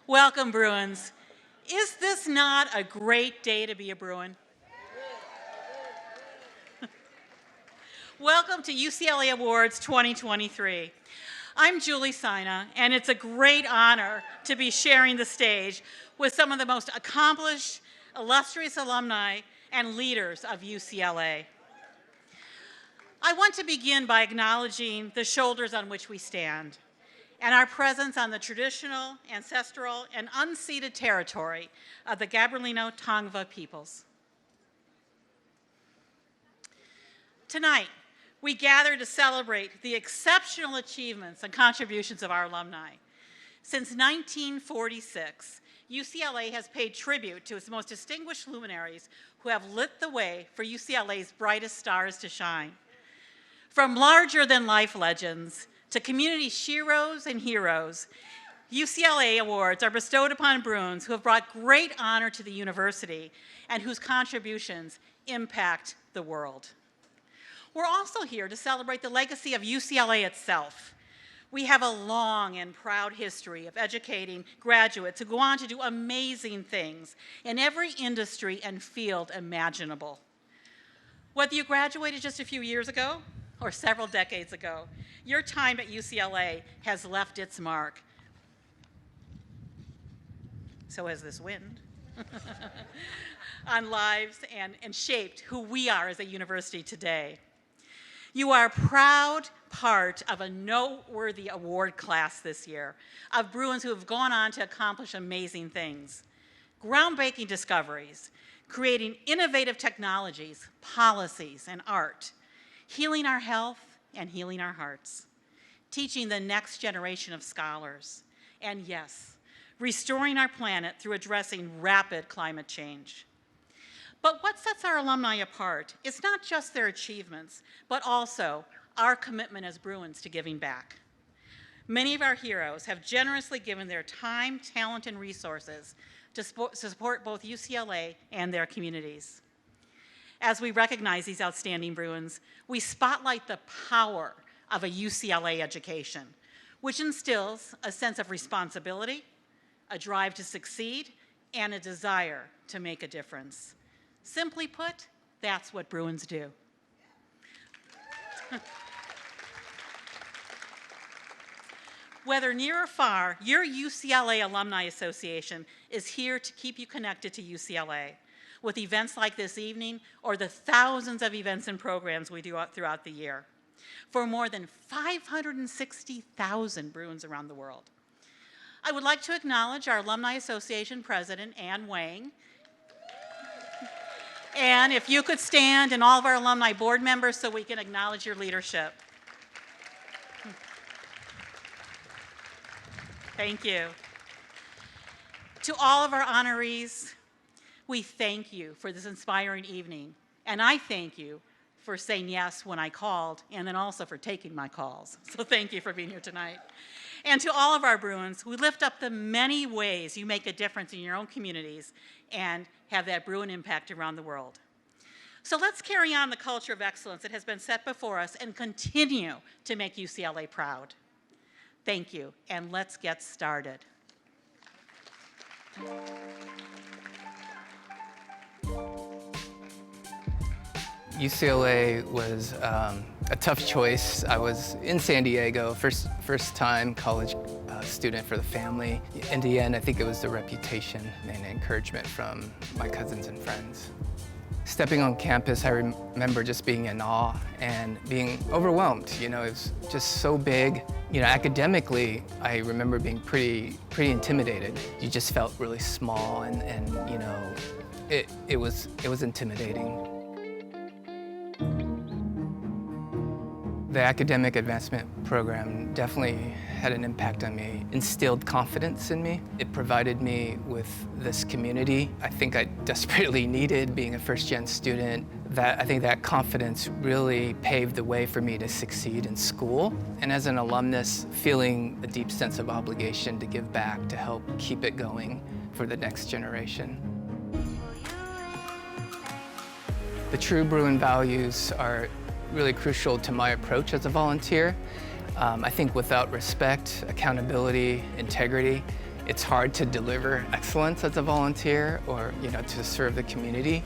Welcome, Bruins. Is this not a great day to be a Bruin? Welcome to UCLA Awards 2023. I'm Julie Sina, and it's a great honor to be sharing the stage with some of the most accomplished, illustrious alumni and leaders of UCLA. I want to begin by acknowledging the shoulders on which we stand and our presence on the traditional, ancestral, and unceded territory of the Gabrielino Tongva peoples. Tonight, we gather to celebrate the exceptional achievements and contributions of our alumni. Since 1946, UCLA has paid tribute to its most distinguished luminaries who have lit the way for UCLA's brightest stars to shine. From larger-than-life legends to community sheroes and heroes, UCLA Awards are bestowed upon Bruins who have brought great honor to the university and whose contributions impact the world. We're also here to celebrate the legacy of UCLA itself. We have a long and proud history of educating graduates who go on to do amazing things in every industry and field imaginable. Whether you graduated just a few years ago or several decades ago, your time at UCLA has left its mark. So has this wind. On lives and shaped who we are as a university today. You are a proud part of a noteworthy award class this year of Bruins who have gone on to accomplish amazing things. Groundbreaking discoveries, creating innovative technologies, policies, and art, healing our health and healing our hearts, teaching the next generation of scholars, and yes, restoring our planet through addressing rapid climate change. But what sets our alumni apart is not just their achievements, but also our commitment as Bruins to giving back. Many of our heroes have generously given their time, talent, and resources to support both UCLA and their communities. As we recognize these outstanding Bruins, we spotlight the power of a UCLA education, which instills a sense of responsibility, a drive to succeed, and a desire to make a difference. Simply put, that's what Bruins do. Whether near or far, your UCLA Alumni Association is here to keep you connected to UCLA with events like this evening or the thousands of events and programs we do throughout the year for more than 560,000 Bruins around the world. I would like to acknowledge our Alumni Association President, Ann Wang, and if you could stand, and all of our alumni board members so we can acknowledge your leadership. Thank you. To all of our honorees, we thank you for this inspiring evening, and I thank you for saying yes when I called, and then also for taking my calls. So thank you for being here tonight. And to all of our Bruins, we lift up the many ways you make a difference in your own communities and have that Bruin impact around the world. So let's carry on the culture of excellence that has been set before us and continue to make UCLA proud. Thank you, and let's get started. UCLA was a tough choice. I was in San Diego, first time college student for the family. In the end, I think it was the reputation and encouragement from my cousins and friends. Stepping on campus, I remember just being in awe and being overwhelmed. You know, it was just so big. You know, academically, I remember being pretty intimidated. You just felt really small, and you know, it was intimidating. The academic advancement program definitely had an impact on me, instilled confidence in me. It provided me with this community I think I desperately needed being a first-gen student. I think that confidence really paved the way for me to succeed in school. And as an alumnus, feeling a deep sense of obligation to give back, to help keep it going for the next generation. The true Bruin values are really crucial to my approach as a volunteer. I think without respect, accountability, integrity, It's hard to deliver excellence as a volunteer or, to serve the community.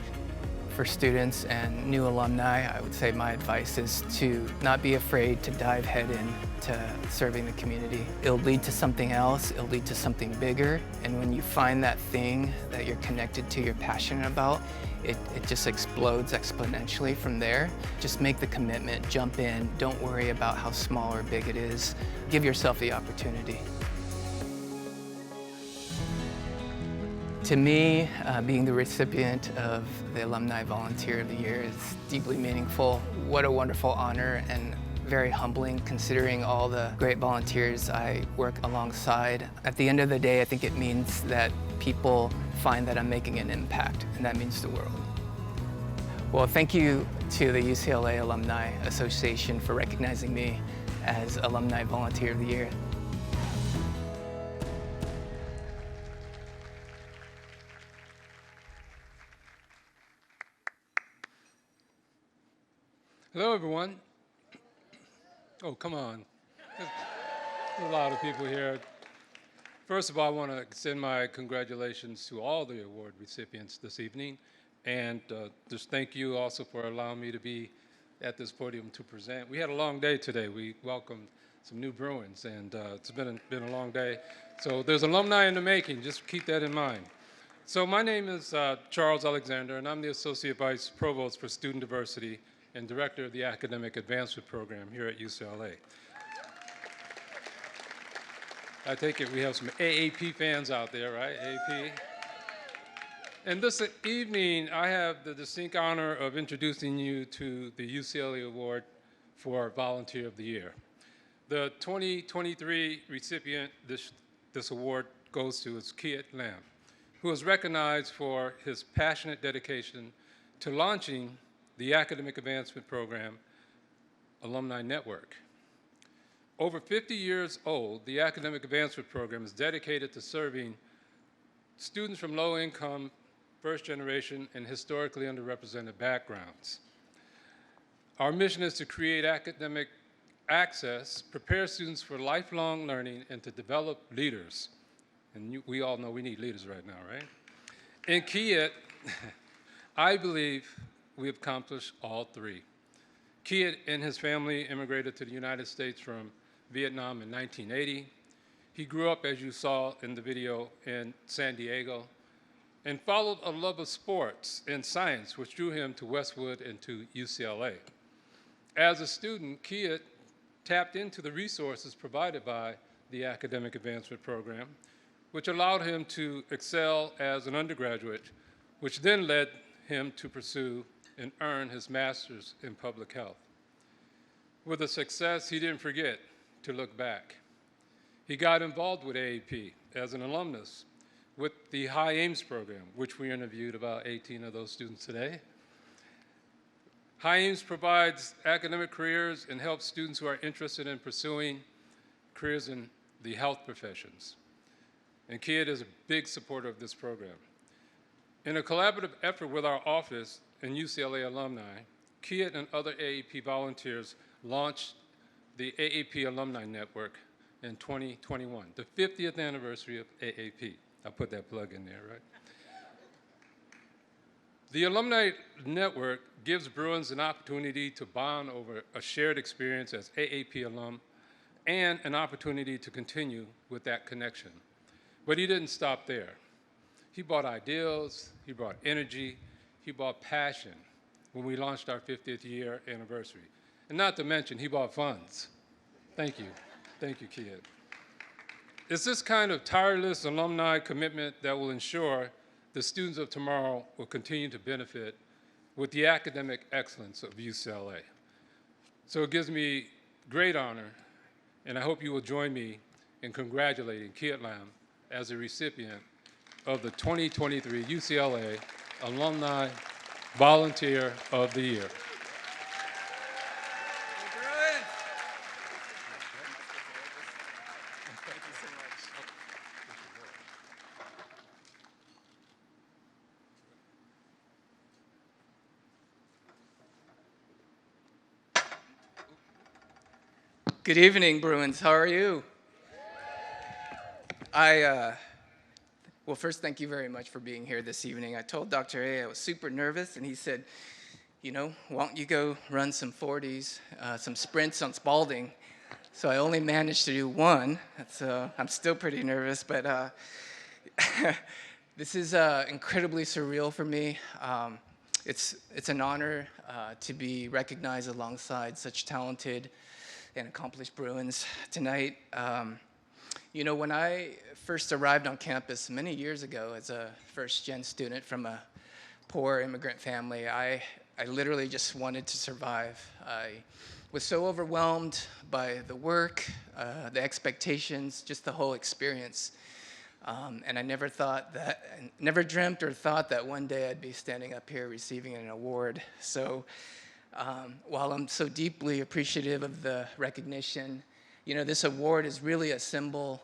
For students and new alumni, I would say my advice is to not be afraid to dive head in to serving the community. It'll lead to something else, it'll lead to something bigger, and when you find that thing that you're connected to, you're passionate about, it just explodes exponentially from there. Just make the commitment, jump in, don't worry about how small or big it is. Give yourself the opportunity. To me, being the recipient of the Alumni Volunteer of the Year is deeply meaningful. What a wonderful honor and very humbling considering all the great volunteers I work alongside. At the end of the day, I think it means that people find that I'm making an impact, and that means the world. Well, thank you to the UCLA Alumni Association for recognizing me as Alumni Volunteer of the Year. Hello, everyone. Oh, come on. There's a lot of people here. First of all, I want to extend my congratulations to all the award recipients this evening. And just thank you also for allowing me to be at this podium to present. We had a long day today. We welcomed some new Bruins, and it's been a long day. So there's alumni in the making. Just keep that in mind. So my name is Charles Alexander, and I'm the Associate Vice Provost for Student Diversity and Director of the Academic Advancement Program here at UCLA. I take it we have some AAP fans out there, right? AAP. And this evening, I have the distinct honor of introducing you to the UCLA Award for Volunteer of the Year. The 2023 recipient this award goes to is Kiet, who is recognized for his passionate dedication to launching the Academic Advancement Program Alumni Network. Over 50 years old, the Academic Advancement Program is dedicated to serving students from low-income, first-generation, and historically underrepresented backgrounds. Our mission is to create academic access, prepare students for lifelong learning, and to develop leaders. And we all know we need leaders right now, right? In Kiet, I believe we have accomplished all three. Kiet and his family immigrated to the United States from Vietnam in 1980. He grew up, as you saw in the video, in San Diego, and followed a love of sports and science, which drew him to Westwood and to UCLA. As a student, Kiet tapped into the resources provided by the Academic Advancement Program, which allowed him to excel as an undergraduate, which then led him to pursue and earn his master's in public health. With the success, he didn't forget to look back. He got involved with AAP as an alumnus with the High Aims program, which we interviewed about 18 of those students today. High Aims provides academic careers and helps students who are interested in pursuing careers in the health professions. And Kiet is a big supporter of this program. In a collaborative effort with our office and UCLA alumni, Kiet and other AAP volunteers launched the AAP Alumni Network in 2021, the 50th anniversary of AAP. I'll put that plug in there, right? The Alumni Network gives Bruins an opportunity to bond over a shared experience as AAP alum and an opportunity to continue with that connection. But he didn't stop there. He brought ideals, he brought energy, he brought passion when we launched our 50th year anniversary. And not to mention, he brought funds. Thank you. Thank you, Kiet. It's this kind of tireless alumni commitment that will ensure the students of tomorrow will continue to benefit with the academic excellence of UCLA. So it gives me great honor, and I hope you will join me in congratulating Kiet Lam as a recipient of the 2023 UCLA Alumni Volunteer of the Year. Good evening, Bruins. How are you? I Well, first, thank you very much for being here this evening. I told Dr. A I was super nervous, and he said, you know, why don't you go run some 40s, some sprints on Spalding? So I only managed to do one. I'm still pretty nervous, but this is incredibly surreal for me. It's an honor to be recognized alongside such talented and accomplished Bruins tonight. You know, when I first arrived on campus many years ago as a first-gen student from a poor immigrant family, I literally just wanted to survive. I was so overwhelmed by the work, the expectations, just the whole experience. And I never dreamt or thought that one day I'd be standing up here receiving an award. So while I'm so deeply appreciative of the recognition, you know, this award is really a symbol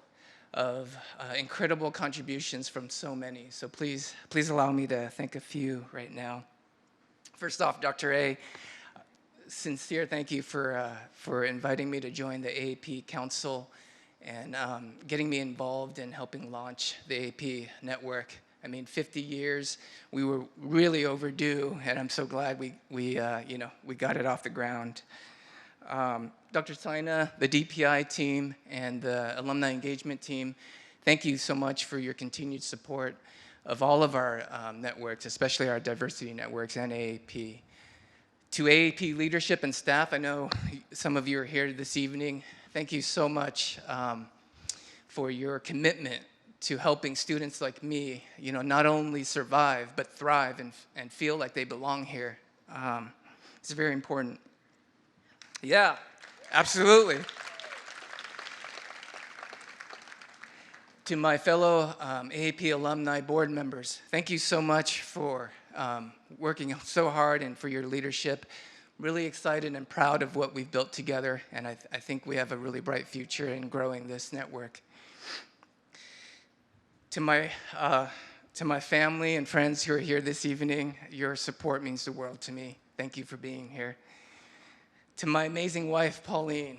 of incredible contributions from so many. So please allow me to thank a few right now. First off, Dr. A, sincere thank you for inviting me to join the AAP Council and getting me involved in helping launch the AAP network. I mean, 50 years, we were really overdue, and I'm so glad we got it off the ground. Dr. Saina, the DPI team, and the alumni engagement team, thank you so much for your continued support of all of our networks, especially our diversity networks and AAP. To AAP leadership and staff, I know some of you are here this evening. Thank you so much for your commitment to helping students like me, you know, not only survive, but thrive and feel like they belong here. It's very important. Yeah, absolutely. To my fellow AAP alumni board members, thank you so much for working so hard and for your leadership. Really excited and proud of what we've built together, and I think we have a really bright future in growing this network. To my family and friends who are here this evening, your support means the world to me. Thank you for being here. To my amazing wife, Pauline,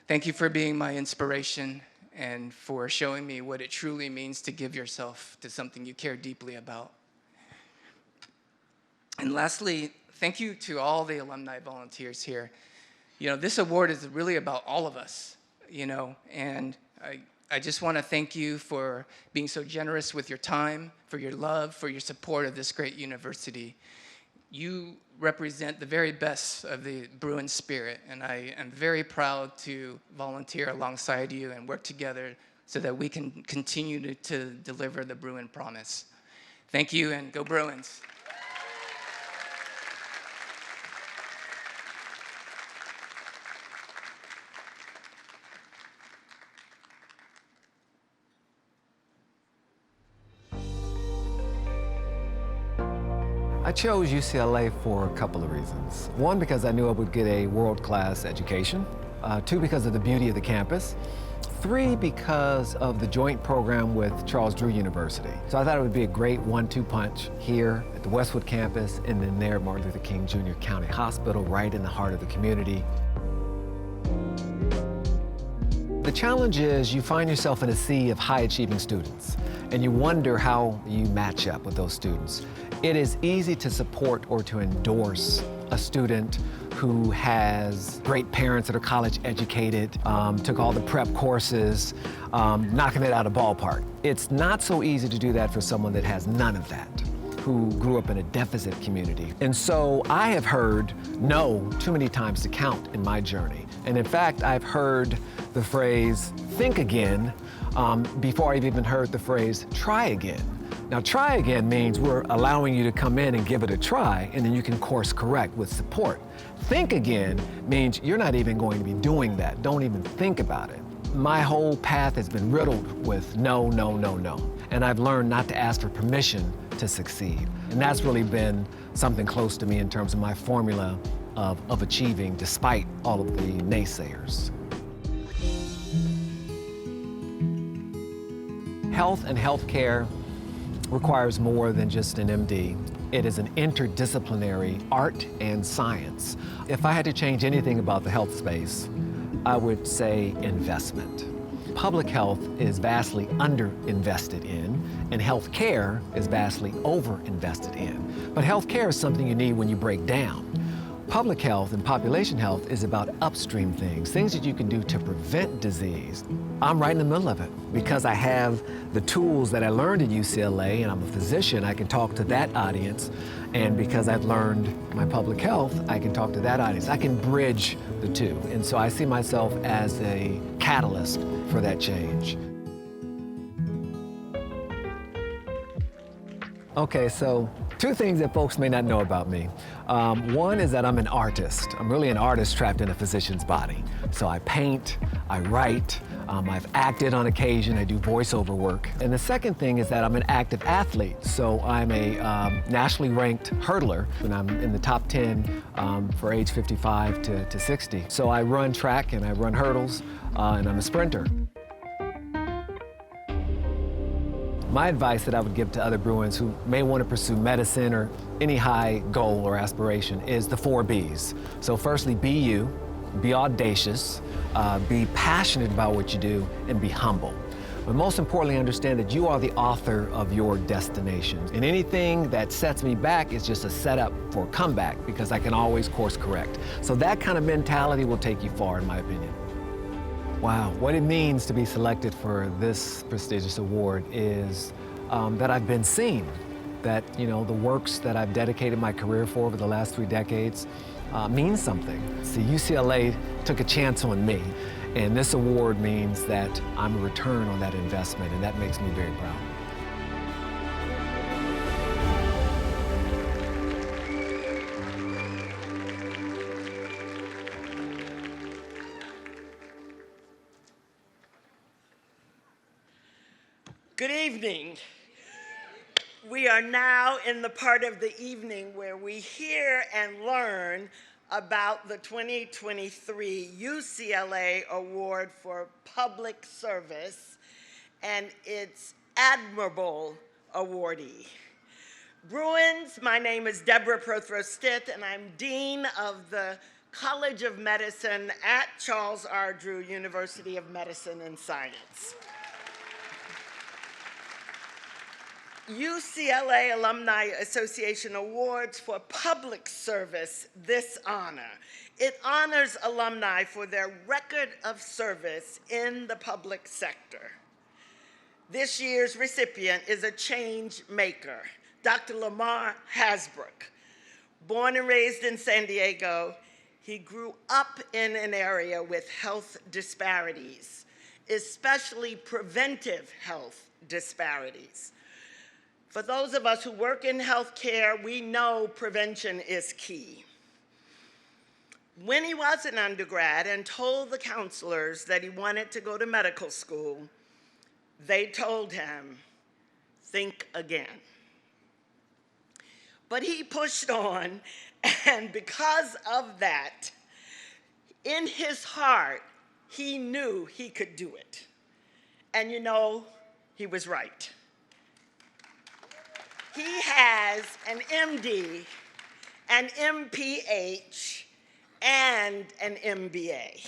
thank you for being my inspiration and for showing me what it truly means to give yourself to something you care deeply about. And lastly, thank you to all the alumni volunteers here. You know, this award is really about all of us, you know, and I just want to thank you for being so generous with your time, for your love, for your support of this great university. You represent the very best of the Bruin spirit, and I am very proud to volunteer alongside you and work together so that we can continue to deliver the Bruin promise. Thank you, and go Bruins. I chose UCLA for a couple of reasons. One, because I knew I would get a world-class education. Two, because of the beauty of the campus. Three, because of the joint program with Charles Drew University. So I thought it would be a great 1-2 punch here at the Westwood campus and then there at Martin Luther King Jr. County Hospital, right in the heart of the community. The challenge is you find yourself in a sea of high-achieving students, and you wonder how you match up with those students. It is easy to support or to endorse a student who has great parents that are college educated, took all the prep courses, knocking it out of ballpark. It's not so easy to do that for someone that has none of that, who grew up in a deficit community. And so I have heard no too many times to count in my journey. And in fact, I've heard the phrase, think again, before I've even heard the phrase, try again. Now, try again means we're allowing you to come in and give it a try, and then you can course correct with support. Think again means you're not even going to be doing that. Don't even think about it. My whole path has been riddled with no, no, no, no. And I've learned not to ask for permission to succeed. And that's really been something close to me in terms of my formula of achieving despite all of the naysayers. Health and healthcare requires more than just an MD. It is an interdisciplinary art and science. If I had to change anything about the health space, I would say investment. public health is vastly underinvested in, and health care is vastly overinvested in. But health care is something you need when you break down. Public health and population health is about upstream things that you can do to prevent disease. I'm right in the middle of it. Because I have the tools that I learned at UCLA, and I'm a physician, I can talk to that audience. And because I've learned my public health, I can talk to that audience. I can bridge the two. And so I see myself as a catalyst for that change. Okay, so two things that folks may not know about me. One is that I'm an artist. I'm really an artist trapped in a physician's body. So I paint, I write, I've acted on occasion, I do voiceover work. And the second thing is that I'm an active athlete. So I'm a nationally ranked hurdler, and I'm in the top 10 for age 55 to 60. So I run track and I run hurdles, and I'm a sprinter. My advice that I would give to other Bruins who may want to pursue medicine or any high goal or aspiration is the 4 Bs. So firstly, be you, be audacious, be passionate about what you do, and be humble. But most importantly, understand that you are the author of your destination. And anything that sets me back is just a setup for a comeback, because I can always course correct. So that kind of mentality will take you far, in my opinion. Wow, what it means to be selected for this prestigious award is that I've been seen, that the works that I've dedicated my career for over the last 3 decades means something. So UCLA took a chance on me, and this award means that I'm a return on that investment, and that makes me very proud. Good evening. We are now in the part of the evening where we hear and learn about the 2023 UCLA Award for Public Service and its admirable awardee. Bruins, my name is Deborah Prothro-Stith, and I'm Dean of the College of Medicine at Charles R. Drew University of Medicine and Science. UCLA Alumni Association awards for public service this honor. It honors alumni for their record of service in the public sector. This year's recipient is a change maker, Dr. LaMar Hasbrouck. Born and raised in San Diego, he grew up in an area with health disparities, especially preventive health disparities. For those of us who work in healthcare, we know prevention is key. When he was an undergrad and told the counselors that he wanted to go to medical school, they told him, think again. But he pushed on, and because of that, in his heart, he knew he could do it. And he was right. He has an M.D., an M.P.H., and an M.B.A.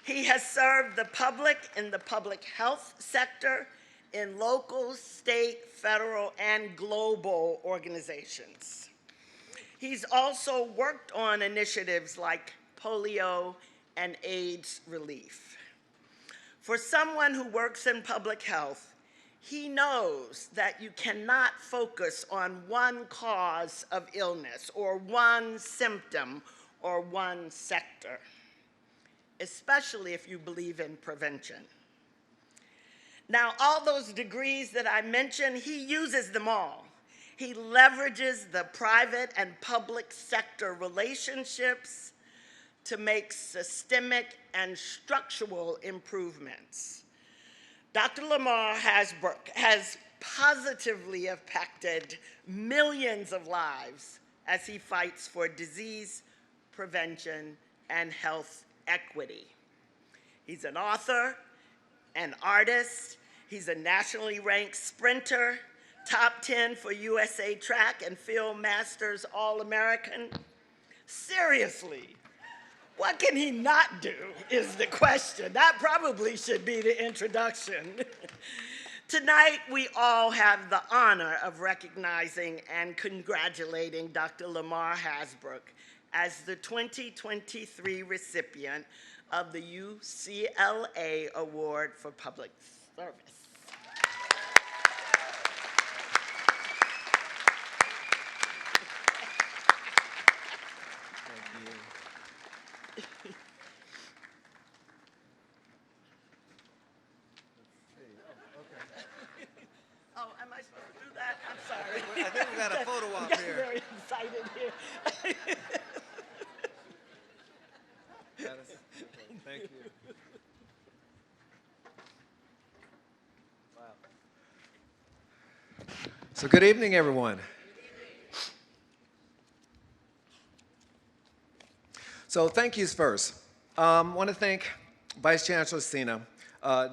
He has served the public in the public health sector in local, state, federal, and global organizations. He's also worked on initiatives like polio and AIDS relief. For someone who works in public health, he knows that you cannot focus on one cause of illness or one symptom or one sector, especially if you believe in prevention. Now, all those degrees that I mentioned, he uses them all. He leverages the private and public sector relationships to make systemic and structural improvements. Dr. LaMar Hasbrouck has positively impacted millions of lives as he fights for disease prevention and health equity. He's an author, an artist, he's a nationally ranked sprinter, top 10 for USA Track and Field Masters All-American. Seriously, What can he not do is the question. That probably should be the introduction. Tonight, we all have the honor of recognizing and congratulating Dr. LaMar Hasbrouck as the 2023 recipient of the UCLA Award for Public Service. Oh, am I supposed to do that? I'm sorry. I think we got a photo op I'm here. very excited here. Thank you. Wow. So good evening, everyone. So thank yous first. I want to thank Vice Chancellor Kristina,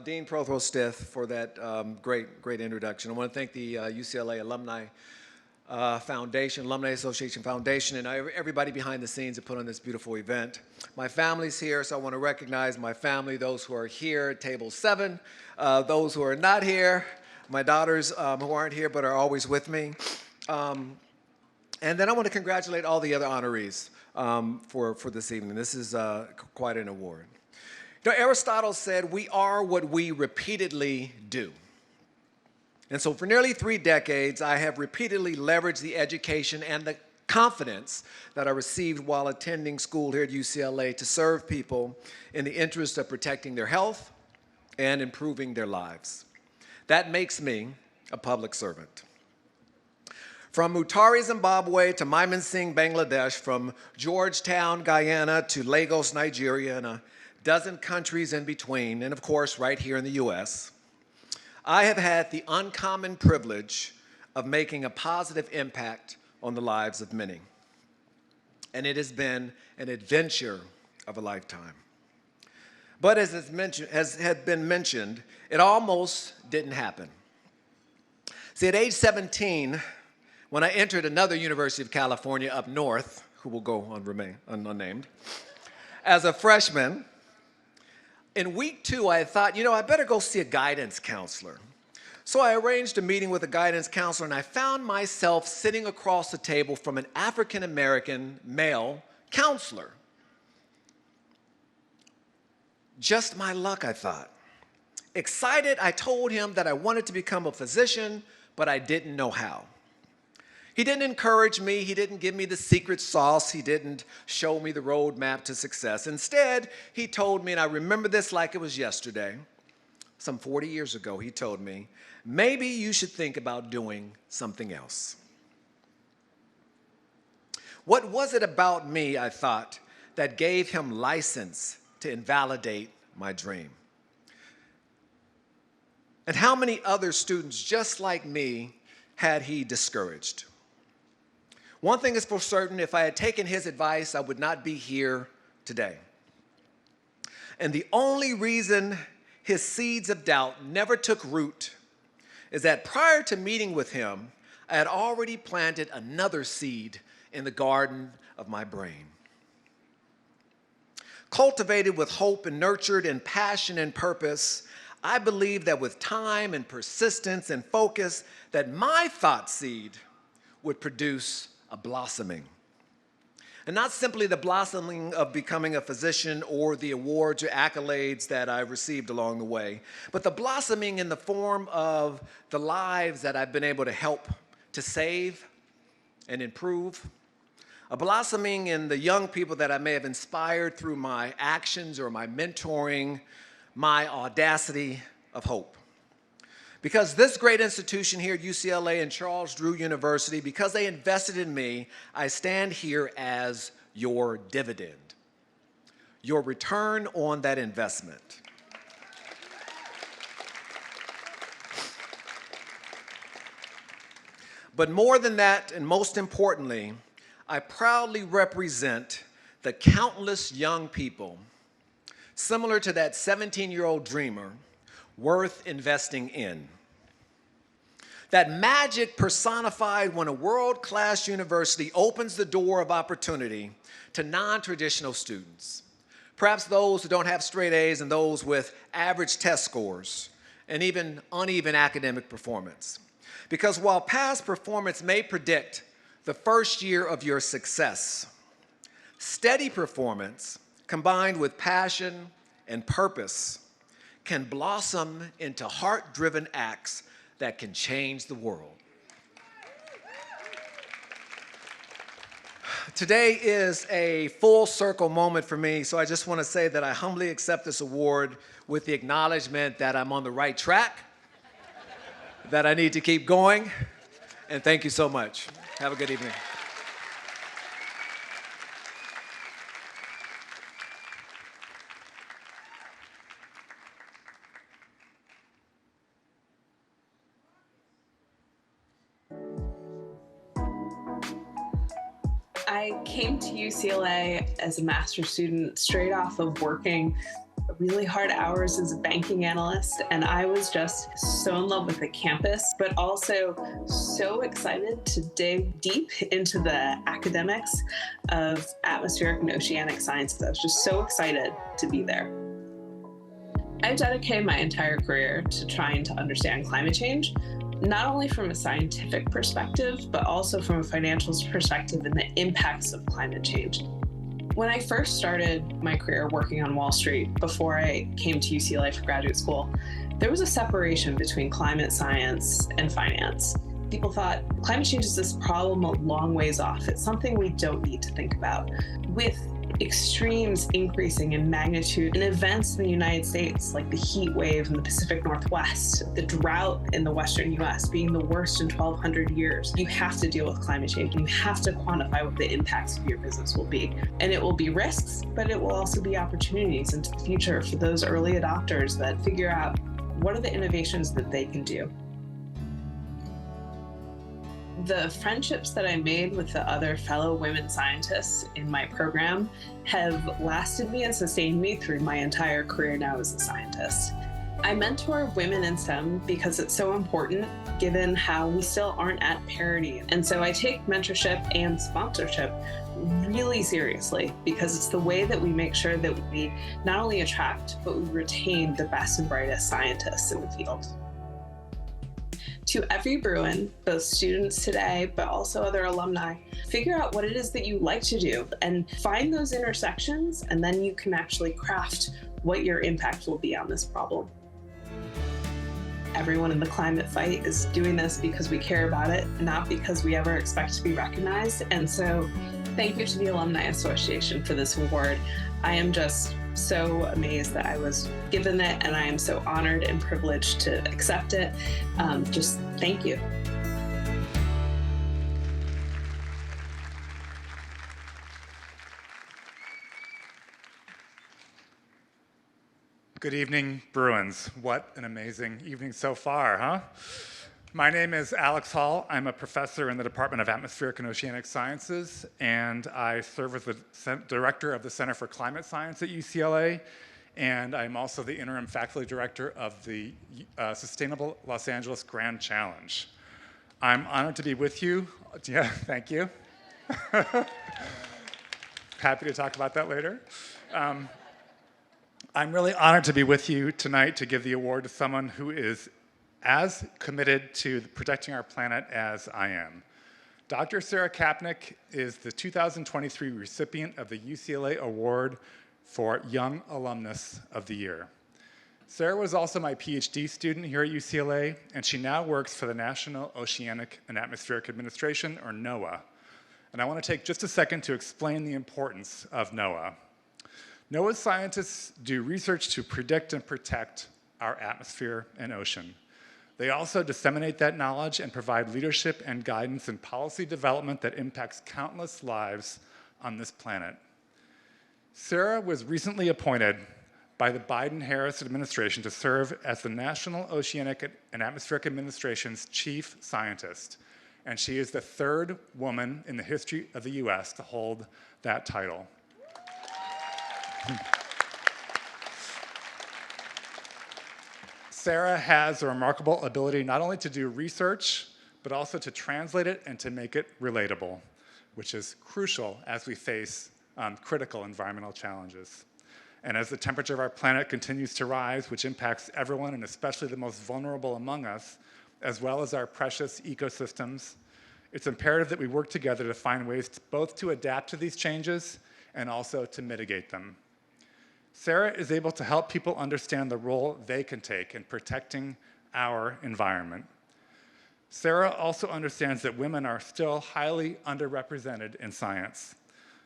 Dean Provost Stith for that great introduction. I want to thank the UCLA Alumni Foundation, Alumni Association Foundation, and everybody behind the scenes that put on this beautiful event. My family's here, so I want to recognize my family, those who are here at table 7, those who are not here, my daughters who aren't here but are always with me. And then I want to congratulate all the other honorees for this evening. This is quite an award. You know, Aristotle said, "We are what we repeatedly do." And so for nearly 3 decades, I have repeatedly leveraged the education and the confidence that I received while attending school here at UCLA to serve people in the interest of protecting their health and improving their lives. That makes me a public servant. From Mutare, Zimbabwe to Mymensingh, Bangladesh, from Georgetown, Guyana to Lagos, Nigeria, and a dozen countries in between, and of course right here in the US, I have had the uncommon privilege of making a positive impact on the lives of many. And it has been an adventure of a lifetime. But as had been mentioned, it almost didn't happen. See, at age 17, when I entered another University of California up north, who will go on remain unnamed, as a freshman, in week 2, I thought, you know, I better go see a guidance counselor. So I arranged a meeting with a guidance counselor, and I found myself sitting across the table from an African-American male counselor. Just my luck, I thought. Excited, I told him that I wanted to become a physician, but I didn't know how. He didn't encourage me. He didn't give me the secret sauce. He didn't show me the roadmap to success. Instead, he told me, and I remember this like it was yesterday, some 40 years ago, he told me, maybe you should think about doing something else. What was it about me, I thought, that gave him license to invalidate my dream? And how many other students just like me had he discouraged? One thing is for certain, if I had taken his advice, I would not be here today. And the only reason his seeds of doubt never took root is that prior to meeting with him, I had already planted another seed in the garden of my brain. Cultivated with hope and nurtured in passion and purpose, I believe that with time and persistence and focus, that my thought seed would produce a blossoming. And not simply the blossoming of becoming a physician or the awards or accolades that I've received along the way, but the blossoming in the form of the lives that I've been able to help to save and improve. A blossoming in the young people that I may have inspired through my actions or my mentoring, my audacity of hope. Because this great institution here at UCLA and Charles Drew University, because they invested in me, I stand here as your dividend, your return on that investment. But more than that, and most importantly, I proudly represent the countless young people, similar to that 17-year-old dreamer, worth investing in. That magic personified when a world-class university opens the door of opportunity to non-traditional students. perhaps those who don't have straight A's and those with average test scores, and even uneven academic performance. Because while past performance may predict the first year of your success, steady performance combined with passion and purpose can blossom into heart-driven acts that can change the world. Today is a full circle moment for me, so I just want to say that I humbly accept this award with the acknowledgement that I'm on the right track, that I need to keep going, and thank you so much. Have a good evening. I came to UCLA as a master's student straight off of working really hard hours as a banking analyst, and I was just so in love with the campus, but also so excited to dig deep into the academics of atmospheric and oceanic sciences. I was just so excited to be there. I've dedicated my entire career to trying to understand climate change, not only from a scientific perspective, but also from a financial perspective and the impacts of climate change. When I first started my career working on Wall Street before I came to UCLA for graduate school, there was a separation between climate science and finance. People thought climate change is this problem a long ways off. It's something we don't need to think about. With extremes increasing in magnitude and events in the United States like the heat wave in the Pacific Northwest, the drought in the Western US being the worst in 1,200 years, you have to deal with climate change. You have to quantify what the impacts of your business will be. And it will be risks, but it will also be opportunities into the future for those early adopters that figure out what are the innovations that they can do. The friendships that I made with the other fellow women scientists in my program have lasted me and sustained me through my entire career now as a scientist. I mentor women in STEM because it's so important given how we still aren't at parity. And so I take mentorship and sponsorship really seriously because it's the way that we make sure that we not only attract, but we retain the best and brightest scientists in the field. To every Bruin, both students today, but also other alumni, figure out what it is that you like to do and find those intersections, and then you can actually craft what your impact will be on this problem. Everyone in the climate fight is doing this because we care about it, not because we ever expect to be recognized. And so thank you to the Alumni Association for this award. I am just so amazed that I was given it, and I am so honored and privileged to accept it. Just thank you. Good evening, Bruins. What an amazing evening so far, huh? My name is Alex Hall. I'm a professor in the Department of Atmospheric and Oceanic Sciences, and I serve as the director of the Center for Climate Science at UCLA, and I'm also the interim faculty director of the Sustainable Los Angeles Grand Challenge. I'm honored to be with you. Yeah, thank you. Happy to talk about that later. I'm really honored to be with you tonight to give the award to someone who is as committed to protecting our planet as I am. Dr. Sarah Kapnick is the 2023 recipient of the UCLA Award for Young Alumnus of the Year. Sarah was also my Ph.D. student here at UCLA, and she now works for the National Oceanic and Atmospheric Administration, or NOAA. And I want to take just a second to explain the importance of NOAA. NOAA scientists do research to predict and protect our atmosphere and ocean. They also disseminate that knowledge and provide leadership and guidance in policy development that impacts countless lives on this planet. Sarah was recently appointed by the Biden-Harris administration to serve as the National Oceanic and Atmospheric Administration's chief scientist, and she is the third woman in the history of the US to hold that title. Sarah has a remarkable ability not only to do research, but also to translate it and to make it relatable, which is crucial as we face critical environmental challenges. And as the temperature of our planet continues to rise, which impacts everyone and especially the most vulnerable among us, as well as our precious ecosystems, it's imperative that we work together to find ways both to adapt to these changes and also to mitigate them. Sarah is able to help people understand the role they can take in protecting our environment. Sarah also understands that women are still highly underrepresented in science.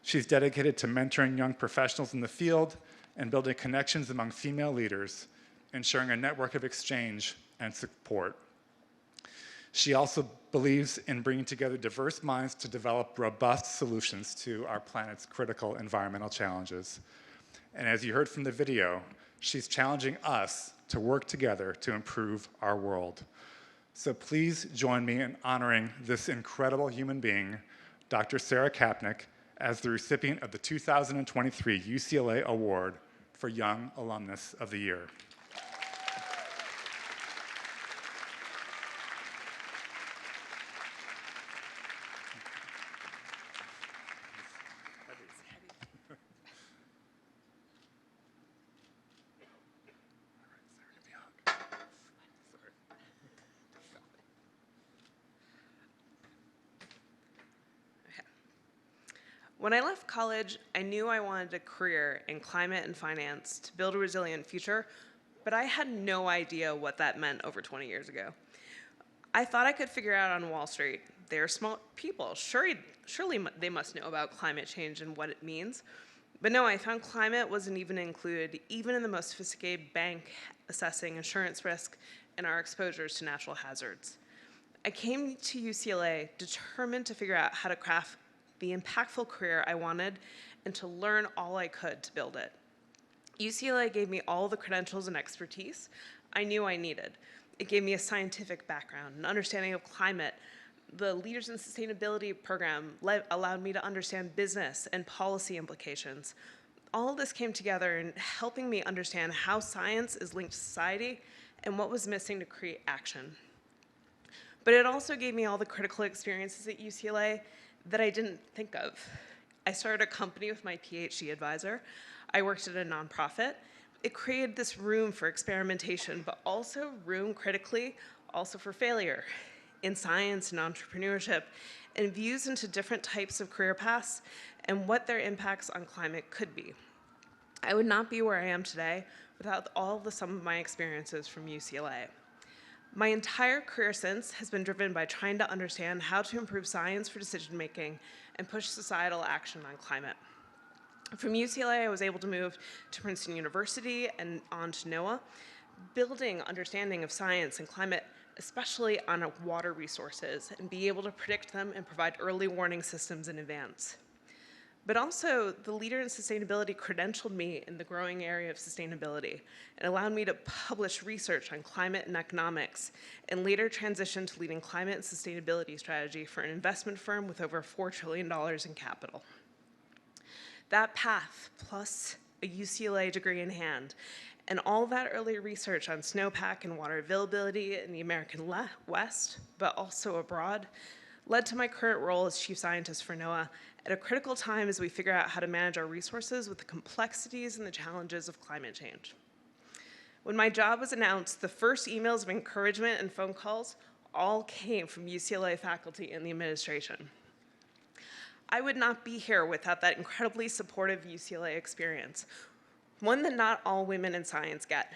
She's dedicated to mentoring young professionals in the field and building connections among female leaders, ensuring a network of exchange and support. She also believes in bringing together diverse minds to develop robust solutions to our planet's critical environmental challenges. And as you heard from the video, she's challenging us to work together to improve our world. So please join me in honoring this incredible human being, Dr. Sarah Kapnick, as the recipient of the 2023 UCLA Award for Young Alumnus of the Year. When I left college, I knew I wanted a career in climate and finance to build a resilient future, but I had no idea what that meant over 20 years ago. I thought I could figure out on Wall Street. They're smart people. Surely they must know about climate change and what it means. But no, I found climate wasn't even included, even in the most sophisticated bank assessing insurance risk and our exposures to natural hazards. I came to UCLA determined to figure out how to craft the impactful career I wanted and to learn all I could to build it. UCLA gave me all the credentials and expertise I knew I needed. It gave me a scientific background, an understanding of climate. The Leaders in Sustainability program allowed me to understand business and policy implications. All of this came together in helping me understand how science is linked to society and what was missing to create action. But it also gave me all the critical experiences at UCLA that I didn't think of. I started a company with my Ph.D. advisor. I worked at a nonprofit. It created this room for experimentation, but also room critically, also for failure in science and entrepreneurship, and views into different types of career paths and what their impacts on climate could be. I would not be where I am today without all the sum of my experiences from UCLA. My entire career since has been driven by trying to understand how to improve science for decision-making and push societal action on climate. From UCLA, I was able to move to Princeton University and on to NOAA, building understanding of science and climate, especially on water resources, and be able to predict them and provide early warning systems in advance. But also, the Leader in Sustainability credentialed me in the growing area of sustainability and allowed me to publish research on climate and economics, and later transition to leading climate and sustainability strategy for an investment firm with over $4 trillion in capital. That path, plus a UCLA degree in hand, and all that early research on snowpack and water availability in the American West, but also abroad, led to my current role as chief scientist for NOAA at a critical time as we figure out how to manage our resources with the complexities and the challenges of climate change. When my job was announced, the first emails of encouragement and phone calls all came from UCLA faculty and the administration. I would not be here without that incredibly supportive UCLA experience, one that not all women in science get.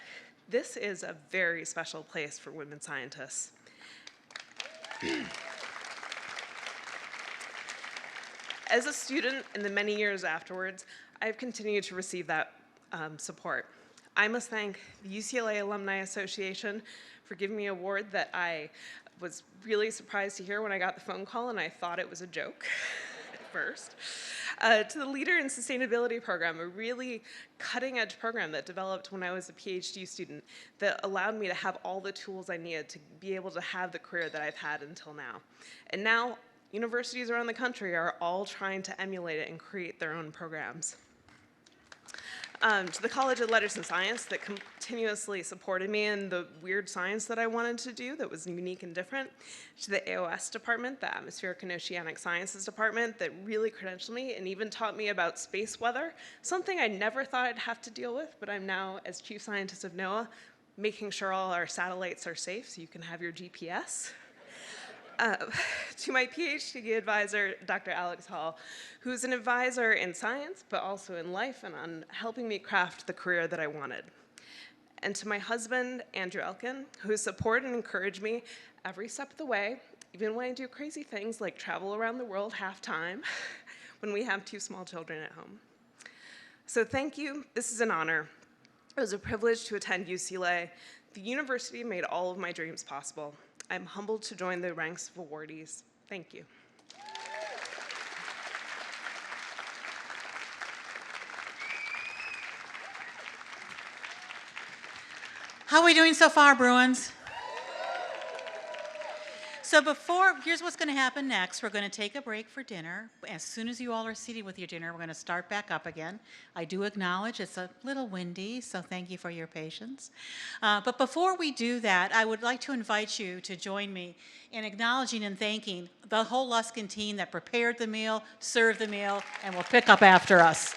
This is a very special place for women scientists. As a student and the many years afterwards, I've continued to receive that support. I must thank the UCLA Alumni Association for giving me an award that I was really surprised to hear when I got the phone call, and I thought it was a joke at first. To the Leader in Sustainability program, a really cutting-edge program that developed when I was a PhD student that allowed me to have all the tools I needed to be able to have the career that I've had until now. And now, universities around the country are all trying to emulate it and create their own programs. To the College of Letters and Science that continuously supported me in the weird science that I wanted to do that was unique and different. To the AOS department, the Atmospheric and Oceanic Sciences department, that really credentialed me and even taught me about space weather, something I never thought I'd have to deal with, but I'm now, as chief scientist of NOAA, making sure all our satellites are safe so you can have your GPS. To my Ph.D. advisor, Dr. Alex Hall, who's an advisor in science, but also in life and on helping me craft the career that I wanted. And to my husband, Andrew Elkin, who supported and encouraged me every step of the way, even when I do crazy things like travel around the world half-time when we have 2 small children at home. So thank you, this is an honor. It was a privilege to attend UCLA. The university made all of my dreams possible. I'm humbled to join the ranks of awardees. Thank you. How are we doing so far, Bruins? So here's what's going to happen next. We're going to take a break for dinner. As soon as you all are seated with your dinner, we're going to start back up again. I do acknowledge it's a little windy, so thank you for your patience. But before we do that, I would like to invite you to join me in acknowledging and thanking the whole Luskin team that prepared the meal, served the meal, and will pick up after us.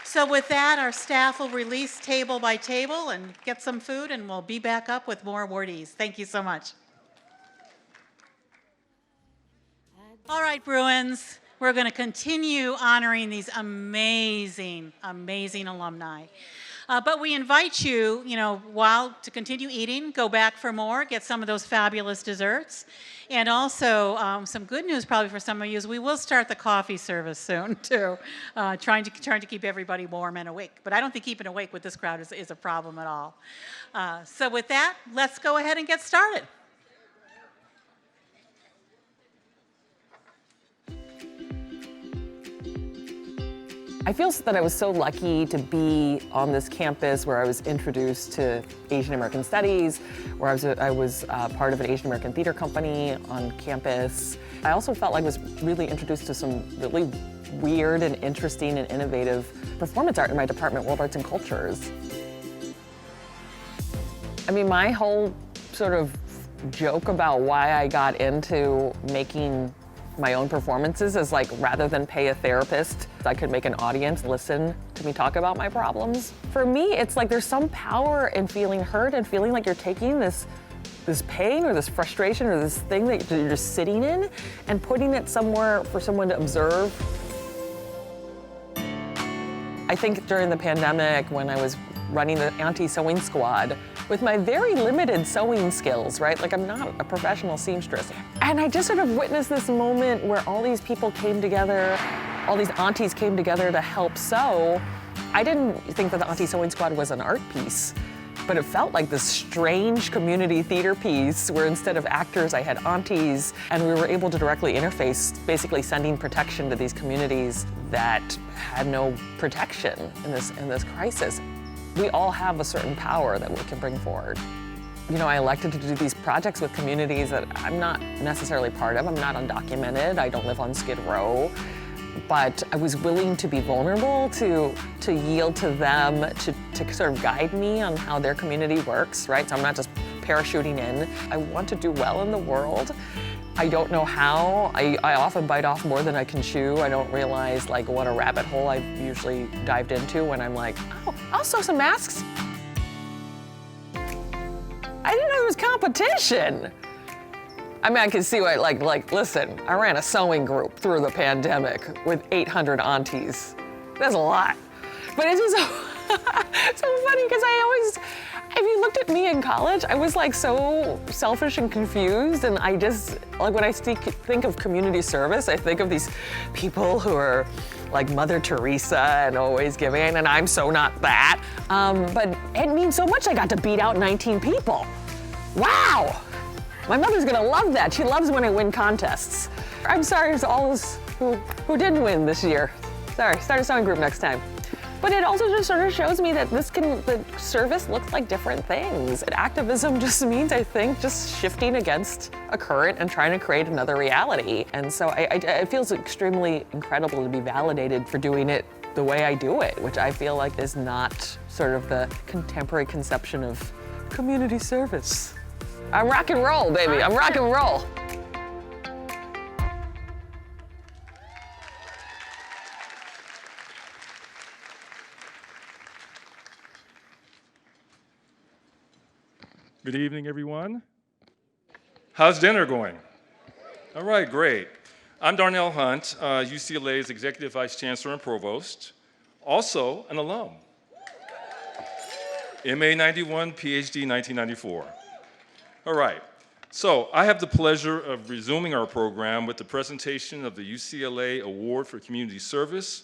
So with that, our staff will release table by table and get some food, and we'll be back up with more awardees. Thank you so much. All right, Bruins, we're going to continue honoring these amazing, amazing alumni. But we invite you, to continue eating, go back for more, get some of those fabulous desserts. And also, some good news probably for some of you is we will start the coffee service soon, too, trying to keep everybody warm and awake. But I don't think keeping awake with this crowd is a problem at all. So with that, let's go ahead and get started. I feel that I was so lucky to be on this campus where I was introduced to Asian American Studies, where I was part of an Asian American theater company on campus. I also felt like I was really introduced to some really weird and interesting and innovative performance art in my department, World Arts and Cultures. I mean, my whole sort of joke about why I got into making my own performances is like, rather than pay a therapist, I could make an audience listen to me talk about my problems. For me, it's like there's some power in feeling heard and feeling like you're taking this pain or this frustration or this thing that you're just sitting in and putting it somewhere for someone to observe. I think during the pandemic, when I was running the anti-sewing squad, with my very limited sewing skills, right? Like, I'm not a professional seamstress. And I just sort of witnessed this moment where all these people came together, all these aunties came together to help sew. I didn't think that the anti-sewing squad was an art piece, but it felt like this strange community theater piece where instead of actors, I had aunties, and we were able to directly interface, basically sending protection to these communities that had no protection in this crisis. We all have a certain power that we can bring forward. I elected to do these projects with communities that I'm not necessarily part of. I'm not undocumented. I don't live on Skid Row. But I was willing to be vulnerable, to yield to them, to sort of guide me on how their community works, right? So I'm not just parachuting in. I want to do well in the world. I don't know how. I often bite off more than I can chew. I don't realize what a rabbit hole I've usually dived into when I'm like, oh, I'll sew some masks. I didn't know there was competition. I mean, I can see why, listen, I ran a sewing group through the pandemic with 800 aunties. That's a lot. But it's just so funny because if you looked at me in college, I was so selfish and confused, and I just, when I think of community service, I think of these people who are like Mother Teresa and always giving, and I'm so not that. But it means so much. I got to beat out 19 people. Wow! My mother's gonna love that. She loves when I win contests. I'm sorry to all those who didn't win this year. Sorry, start a sewing group next time. But it also just sort of shows me that the service looks like different things. And activism just means, I think, just shifting against a current and trying to create another reality. And so it feels extremely incredible to be validated for doing it the way I do it, which I feel like is not sort of the contemporary conception of community service. I'm rock and roll, baby. I'm rock and roll. Good evening, everyone. How's dinner going? All right, great. I'm Darnell Hunt, UCLA's Executive Vice Chancellor and Provost, also an alum. MA 91, Ph.D. 1994. All right, so I have the pleasure of resuming our program with the presentation of the UCLA Award for Community Service,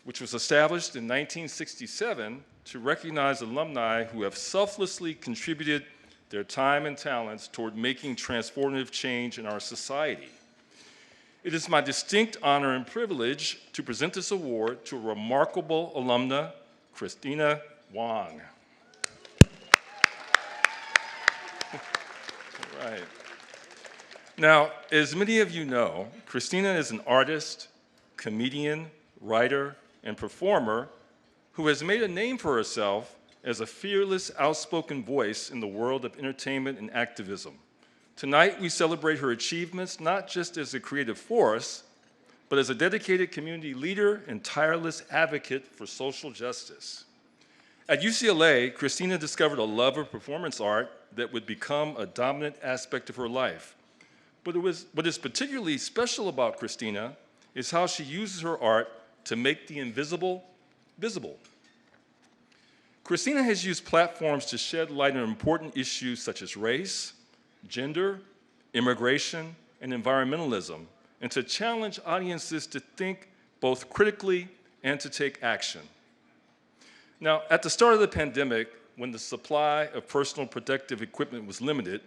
which was established in 1967 to recognize alumni who have selflessly contributed their time and talents toward making transformative change in our society. It is my distinct honor and privilege to present this award to a remarkable alumna, Kristina Wong. All right. Now, as many of you know, Kristina is an artist, comedian, writer, and performer who has made a name for herself as a fearless, outspoken voice in the world of entertainment and activism. Tonight, we celebrate her achievements not just as a creative force, but as a dedicated community leader and tireless advocate for social justice. At UCLA, Kristina discovered a love of performance art that would become a dominant aspect of her life. But what is particularly special about Kristina is how she uses her art to make the invisible visible. Kristina has used platforms to shed light on important issues such as race, gender, immigration, and environmentalism, and to challenge audiences to think both critically and to take action. Now, at the start of the pandemic, when the supply of personal protective equipment was limited,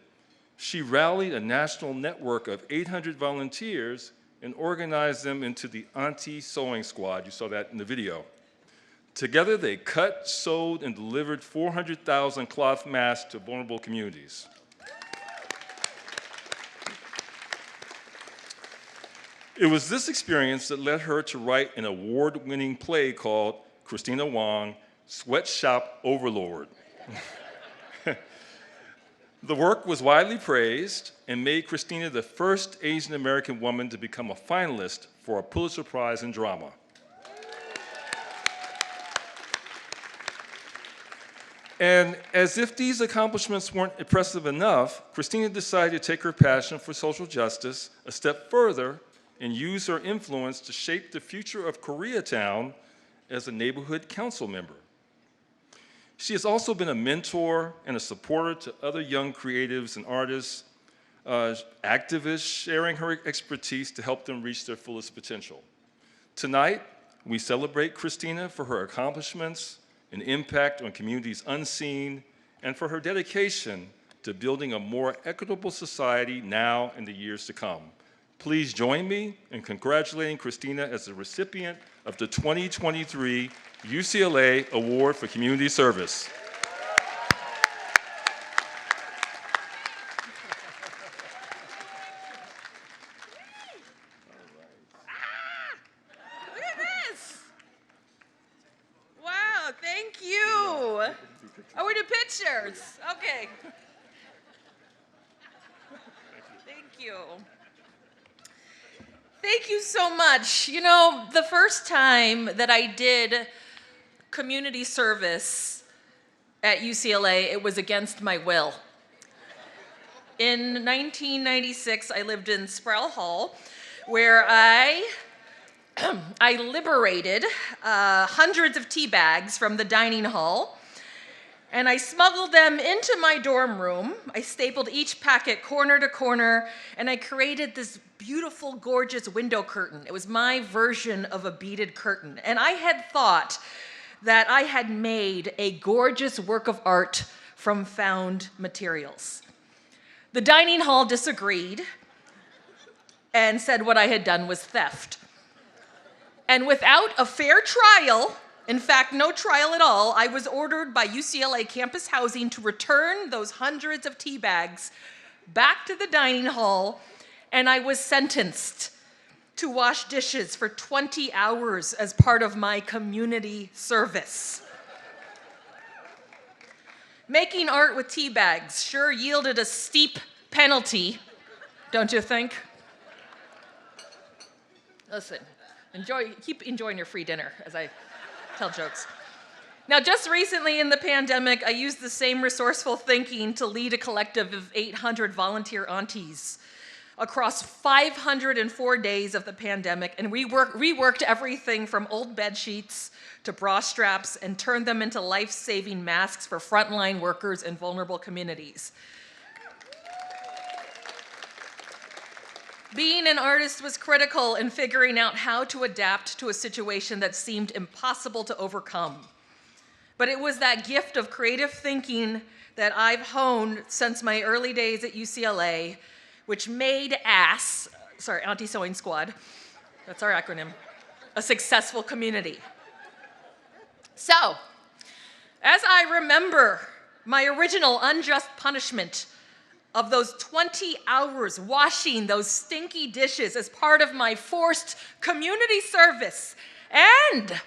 she rallied a national network of 800 volunteers and organized them into the Auntie Sewing Squad. You saw that in the video. Together, they cut, sewed, and delivered 400,000 cloth masks to vulnerable communities. It was this experience that led her to write an award-winning play called Kristina Wong, Sweatshop Overlord. The work was widely praised and made Kristina the first Asian American woman to become a finalist for a Pulitzer Prize in drama. And as if these accomplishments weren't impressive enough, Kristina decided to take her passion for social justice a step further and use her influence to shape the future of Koreatown as a neighborhood council member. She has also been a mentor and a supporter to other young creatives and artists, activists, sharing her expertise to help them reach their fullest potential. Tonight, we celebrate Kristina for her accomplishments and impact on communities unseen, and for her dedication to building a more equitable society now and the years to come. Please join me in congratulating Kristina as the recipient of the 2023 UCLA Award for Community Service. Look at this. Wow, thank you. Oh, we do pictures. Okay. Thank you. Thank you so much. You know, the first time that I did community service at UCLA, it was against my will. In 1996, I lived in Sproul Hall, where I liberated hundreds of tea bags from the dining hall, and I smuggled them into my dorm room. I stapled each packet corner to corner, and I created this beautiful, gorgeous window curtain. It was my version of a beaded curtain. And I had thought that I had made a gorgeous work of art from found materials. The dining hall disagreed and said what I had done was theft. And without a fair trial, in fact, no trial at all, I was ordered by UCLA Campus Housing to return those hundreds of tea bags back to the dining hall, and I was sentenced to wash dishes for 20 hours as part of my community service. Making art with tea bags sure yielded a steep penalty, don't you think? Listen, keep enjoying your free dinner as I tell jokes. Now, just recently in the pandemic, I used the same resourceful thinking to lead a collective of 800 volunteer aunties across 504 days of the pandemic, and we reworked everything from old bed sheets to bra straps and turned them into life-saving masks for frontline workers in vulnerable communities. Being an artist was critical in figuring out how to adapt to a situation that seemed impossible to overcome. But it was that gift of creative thinking that I've honed since my early days at UCLA, which made Auntie Sewing Squad, that's our acronym, a successful community. So, as I remember my original unjust punishment of those 20 hours washing those stinky dishes as part of my forced community service, and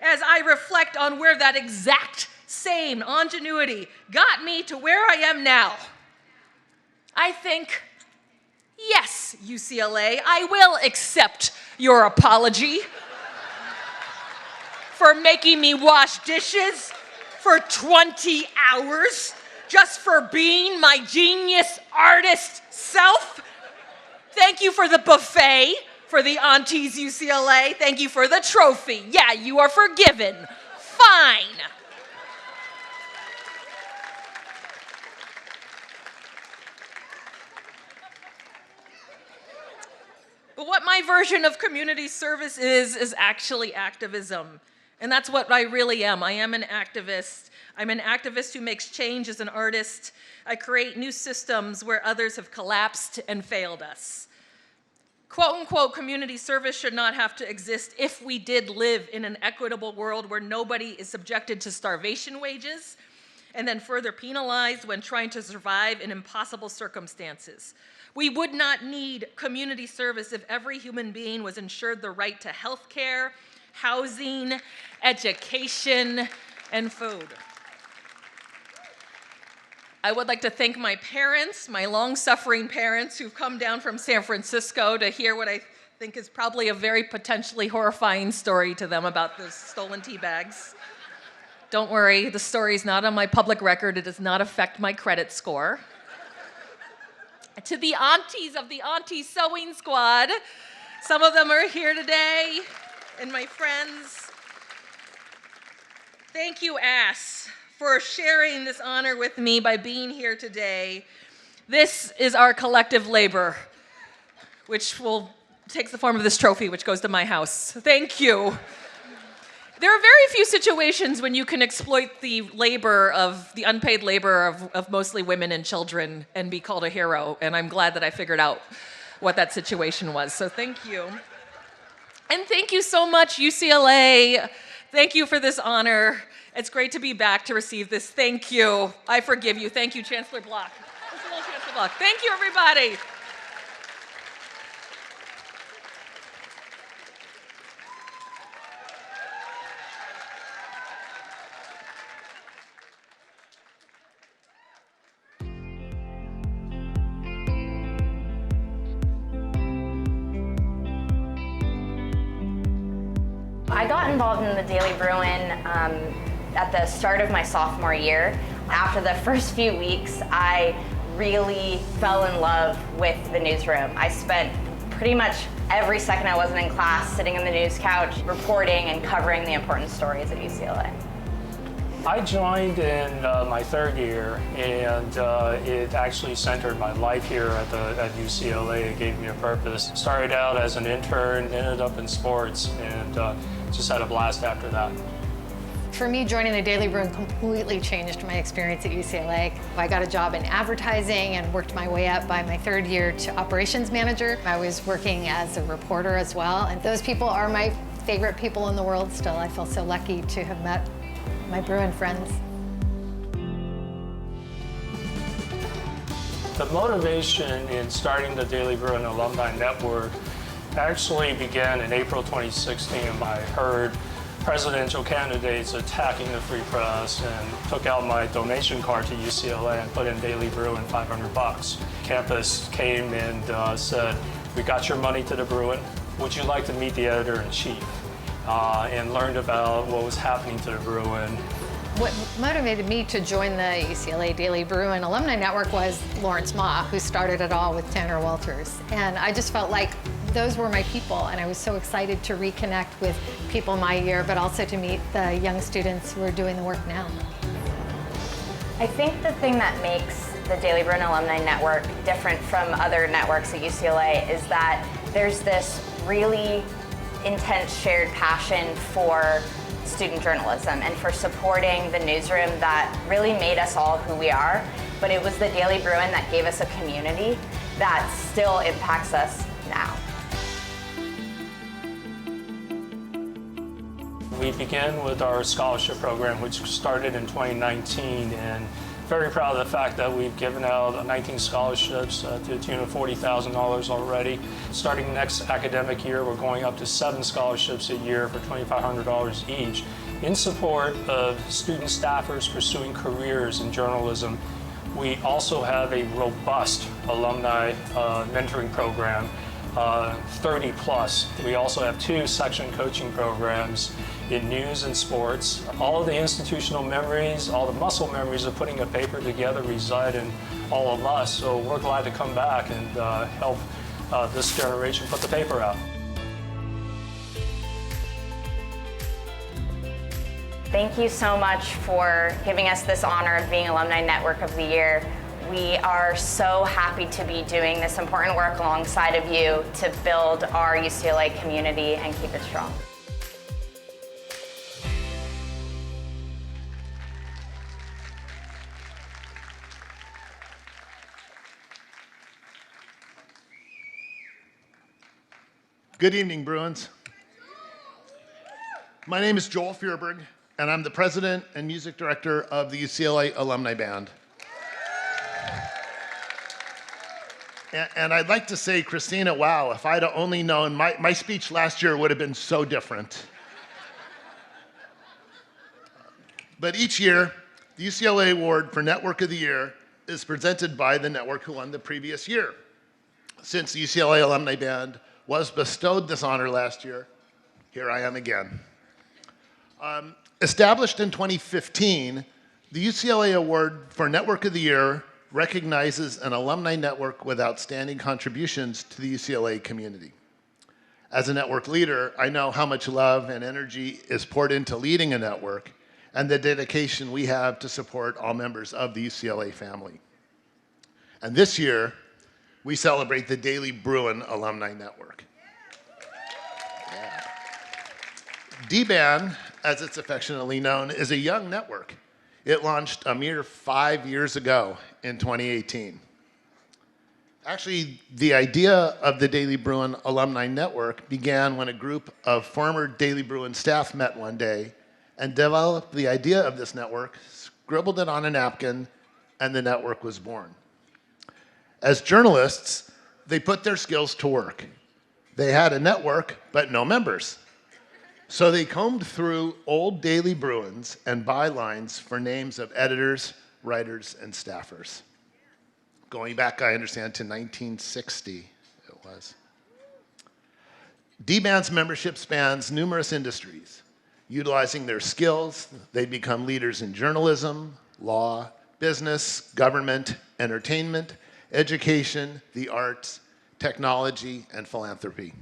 as I reflect on where that exact same ingenuity got me to where I am now, I think, yes, UCLA, I will accept your apology for making me wash dishes for 20 hours just for being my genius artist self. Thank you for the buffet for the aunties UCLA. Thank you for the trophy. Yeah, you are forgiven. Fine. But what my version of community service is actually activism. And that's what I really am. I am an activist. I'm an activist who makes change as an artist. I create new systems where others have collapsed and failed us. Quote unquote, community service should not have to exist if we did live in an equitable world where nobody is subjected to starvation wages and then further penalized when trying to survive in impossible circumstances. We would not need community service if every human being was ensured the right to health care, housing, education, and food. I would like to thank my parents, my long-suffering parents who've come down from San Francisco to hear what I think is probably a very potentially horrifying story to them about those stolen tea bags. Don't worry, the story's not on my public record. It does not affect my credit score. To the aunties of the Auntie Sewing Squad, some of them are here today, and my friends, thank you, Ass, for sharing this honor with me by being here today. This is our collective labor, which takes the form of this trophy, which goes to my house. Thank you. There are very few situations when you can exploit the unpaid labor of mostly women and children and be called a hero, and I'm glad that I figured out what that situation was, so thank you. And thank you so much, UCLA. Thank you for this honor. It's great to be back to receive this. Thank you. I forgive you. Thank you, Chancellor Block. Just a little Chancellor Block. Thank you, everybody. I got involved in the Daily Bruin at the start of my sophomore year. After the first few weeks, I really fell in love with the newsroom. I spent pretty much every second I wasn't in class sitting on the news couch, reporting and covering the important stories at UCLA. I joined in my third year, and it actually centered my life here at UCLA. It gave me a purpose. Started out as an intern, ended up in sports, and just had a blast after that. For me, joining the Daily Bruin completely changed my experience at UCLA. I got a job in advertising and worked my way up by my third year to operations manager. I was working as a reporter as well, and those people are my favorite people in the world still. I feel so lucky to have met my Bruin friends. The motivation in starting the Daily Bruin Alumni Network actually began in April 2016. I heard presidential candidates attacking the free press and took out my donation card to UCLA and put in Daily Bruin $500. Campus came and said, "We got your money to the Bruin. Would you like to meet the editor-in-chief?" And learned about what was happening to the Bruin. What motivated me to join the UCLA Daily Bruin Alumni Network was Lawrence Ma, who started it all with Tanner Walters. And I just felt like those were my people, and I was so excited to reconnect with people my year, but also to meet the young students who are doing the work now. I think the thing that makes the Daily Bruin Alumni Network different from other networks at UCLA is that there's this really intense shared passion for student journalism and for supporting the newsroom that really made us all who we are. But it was the Daily Bruin that gave us a community that still impacts us now. We began with our scholarship program, which started in 2019, and very proud of the fact that we've given out 19 scholarships to the tune of $40,000 already. Starting next academic year, we're going up to 7 scholarships a year for $2,500 each in support of student staffers pursuing careers in journalism. We also have a robust alumni mentoring program, 30 plus. We also have 2 section coaching programs in news and sports. All of the institutional memories, all the muscle memories of putting a paper together reside in all of us. So we're glad to come back and help this generation put the paper out. Thank you so much for giving us this honor of being Alumni Network of the Year. We are so happy to be doing this important work alongside of you to build our UCLA community and keep it strong. Good evening, Bruins. My name is Joel Fierberg, and I'm the president and music director of the UCLA Alumni Band. And I'd like to say, Kristina, wow, if I'd only known, my speech last year would have been so different. But each year, the UCLA Award for Network of the Year is presented by the network who won the previous year. Since the UCLA Alumni Band was bestowed this honor last year, here I am again. Established in 2015, the UCLA Award for Network of the Year recognizes an alumni network with outstanding contributions to the UCLA community. As a network leader, I know how much love and energy is poured into leading a network and the dedication we have to support all members of the UCLA family. And this year, we celebrate the Daily Bruin Alumni Network. Yeah. D-Band, as it's affectionately known, is a young network. It launched a mere 5 years ago in 2018. Actually, the idea of the Daily Bruin Alumni Network began when a group of former Daily Bruin staff met one day and developed the idea of this network, scribbled it on a napkin, and the network was born. As journalists, they put their skills to work. They had a network, but no members. So they combed through old Daily Bruins and bylines for names of editors, writers, and staffers. Going back, I understand, to 1960, it was. D-Band's membership spans numerous industries. Utilizing their skills, they become leaders in journalism, law, business, government, entertainment, education, the arts, technology, and philanthropy.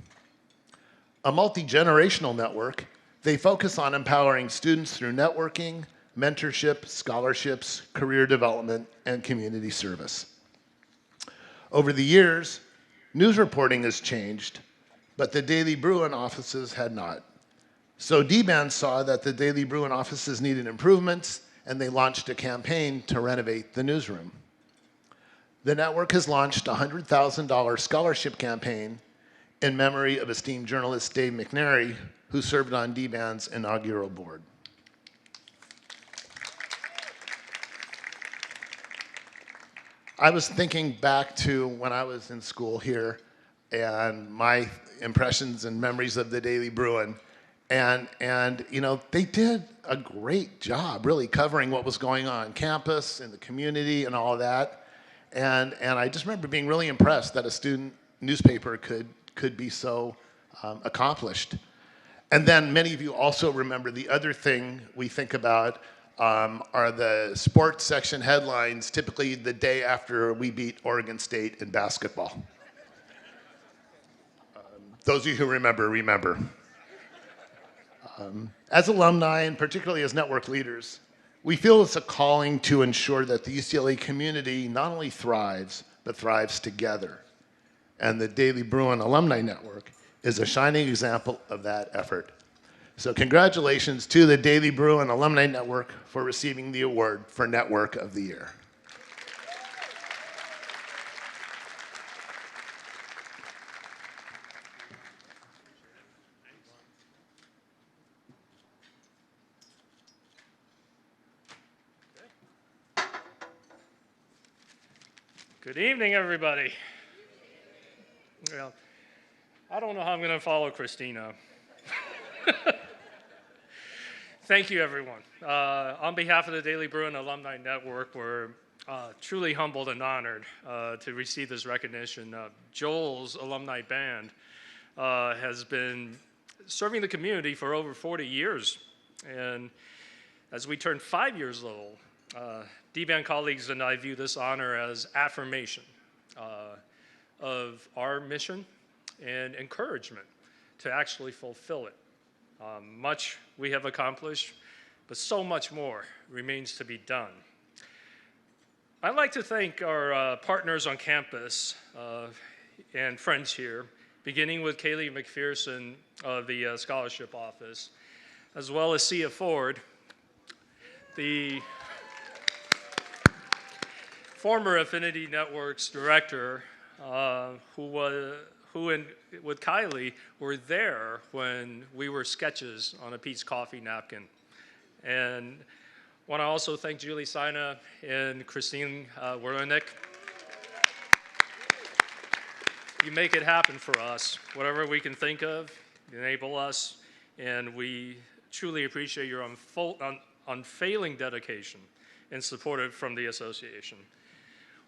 A multi-generational network, they focus on empowering students through networking, mentorship, scholarships, career development, and community service. Over the years, news reporting has changed, but the Daily Bruin offices had not. So D-Band saw that the Daily Bruin offices needed improvements, and they launched a campaign to renovate the newsroom. The network has launched a $100,000 scholarship campaign in memory of esteemed journalist Dave McNary, who served on D-Band's inaugural board. I was thinking back to when I was in school here, and my impressions and memories of the Daily Bruin. And you know, they did a great job really covering what was going on campus and the community and all of that. And I just remember being really impressed that a student newspaper could be so accomplished. And then many of you also remember the other thing we think about are the sports section headlines, typically the day after we beat Oregon State in basketball. Those of you who remember, remember. As alumni, and particularly as network leaders, we feel it's a calling to ensure that the UCLA community not only thrives, but thrives together. And the Daily Bruin Alumni Network is a shining example of that effort. So congratulations to the Daily Bruin Alumni Network for receiving the award for Network of the Year. Good evening, everybody. Well, I don't know how I'm going to follow Kristina. Thank you, everyone. On behalf of the Daily Bruin Alumni Network, we're truly humbled and honored to receive this recognition. Joel's alumni band has been serving the community for over 40 years. And as we turn 5 years old, D-Band colleagues and I view this honor as affirmation of our mission and encouragement to actually fulfill it. Much we have accomplished, but so much more remains to be done. I'd like to thank our partners on campus and friends here, beginning with Kaylee McPherson of the Scholarship Office, as well as Sia Ford, the former Affinity Networks director, who with Kylie were there when we were sketches on a Pete's coffee napkin. And want to also thank Julie Sina and Christine Werlenik. You make it happen for us. Whatever we can think of, enable us, and we truly appreciate your unfailing dedication and support from the association.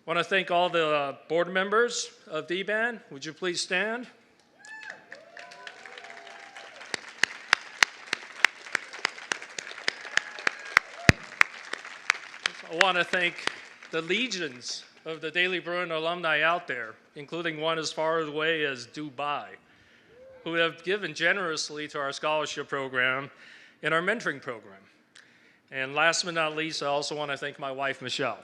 I want to thank all the board members of D-Band. Would you please stand? I want to thank the legions of the Daily Bruin alumni out there, including one as far away as Dubai, who have given generously to our scholarship program and our mentoring program. And last but not least, I also want to thank my wife, Michelle,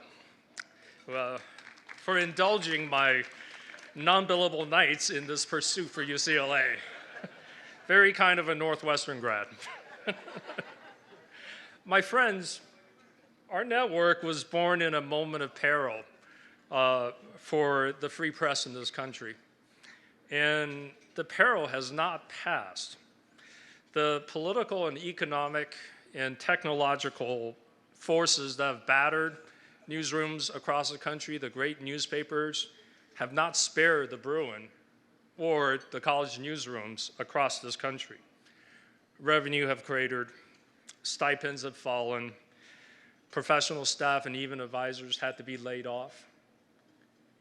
for indulging my non-billable nights in this pursuit for UCLA. Very kind of a Northwestern grad. My friends, our network was born in a moment of peril for the free press in this country. And the peril has not passed. The political and economic and technological forces that have battered newsrooms across the country, the great newspapers, have not spared the Bruin or the college newsrooms across this country. Revenue have cratered, stipends have fallen, professional staff and even advisors had to be laid off,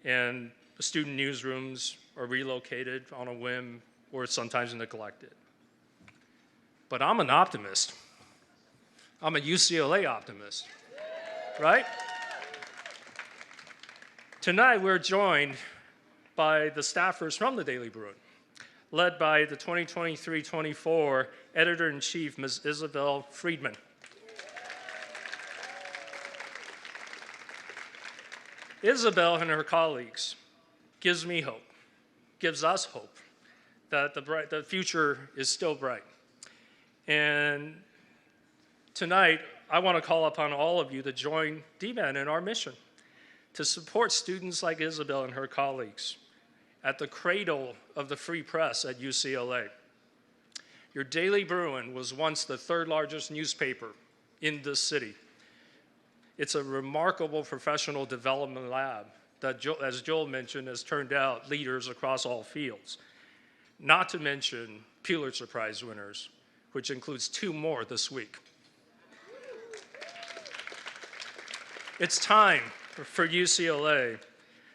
and the student newsrooms are relocated on a whim or sometimes neglected. But I'm an optimist. I'm a UCLA optimist, right? Tonight, we're joined by the staffers from the Daily Bruin, led by the 2023-24 Editor-in-Chief, Ms. Isabel Friedman. Isabel and her colleagues gives me hope, gives us hope that the future is still bright. And tonight, I want to call upon all of you to join D-Band in our mission to support students like Isabel and her colleagues at the cradle of the free press at UCLA. Your Daily Bruin was once the third largest newspaper in this city. It's a remarkable professional development lab that, as Joel mentioned, has turned out leaders across all fields. Not to mention Pulitzer Prize winners, which includes 2 more this week. It's time for UCLA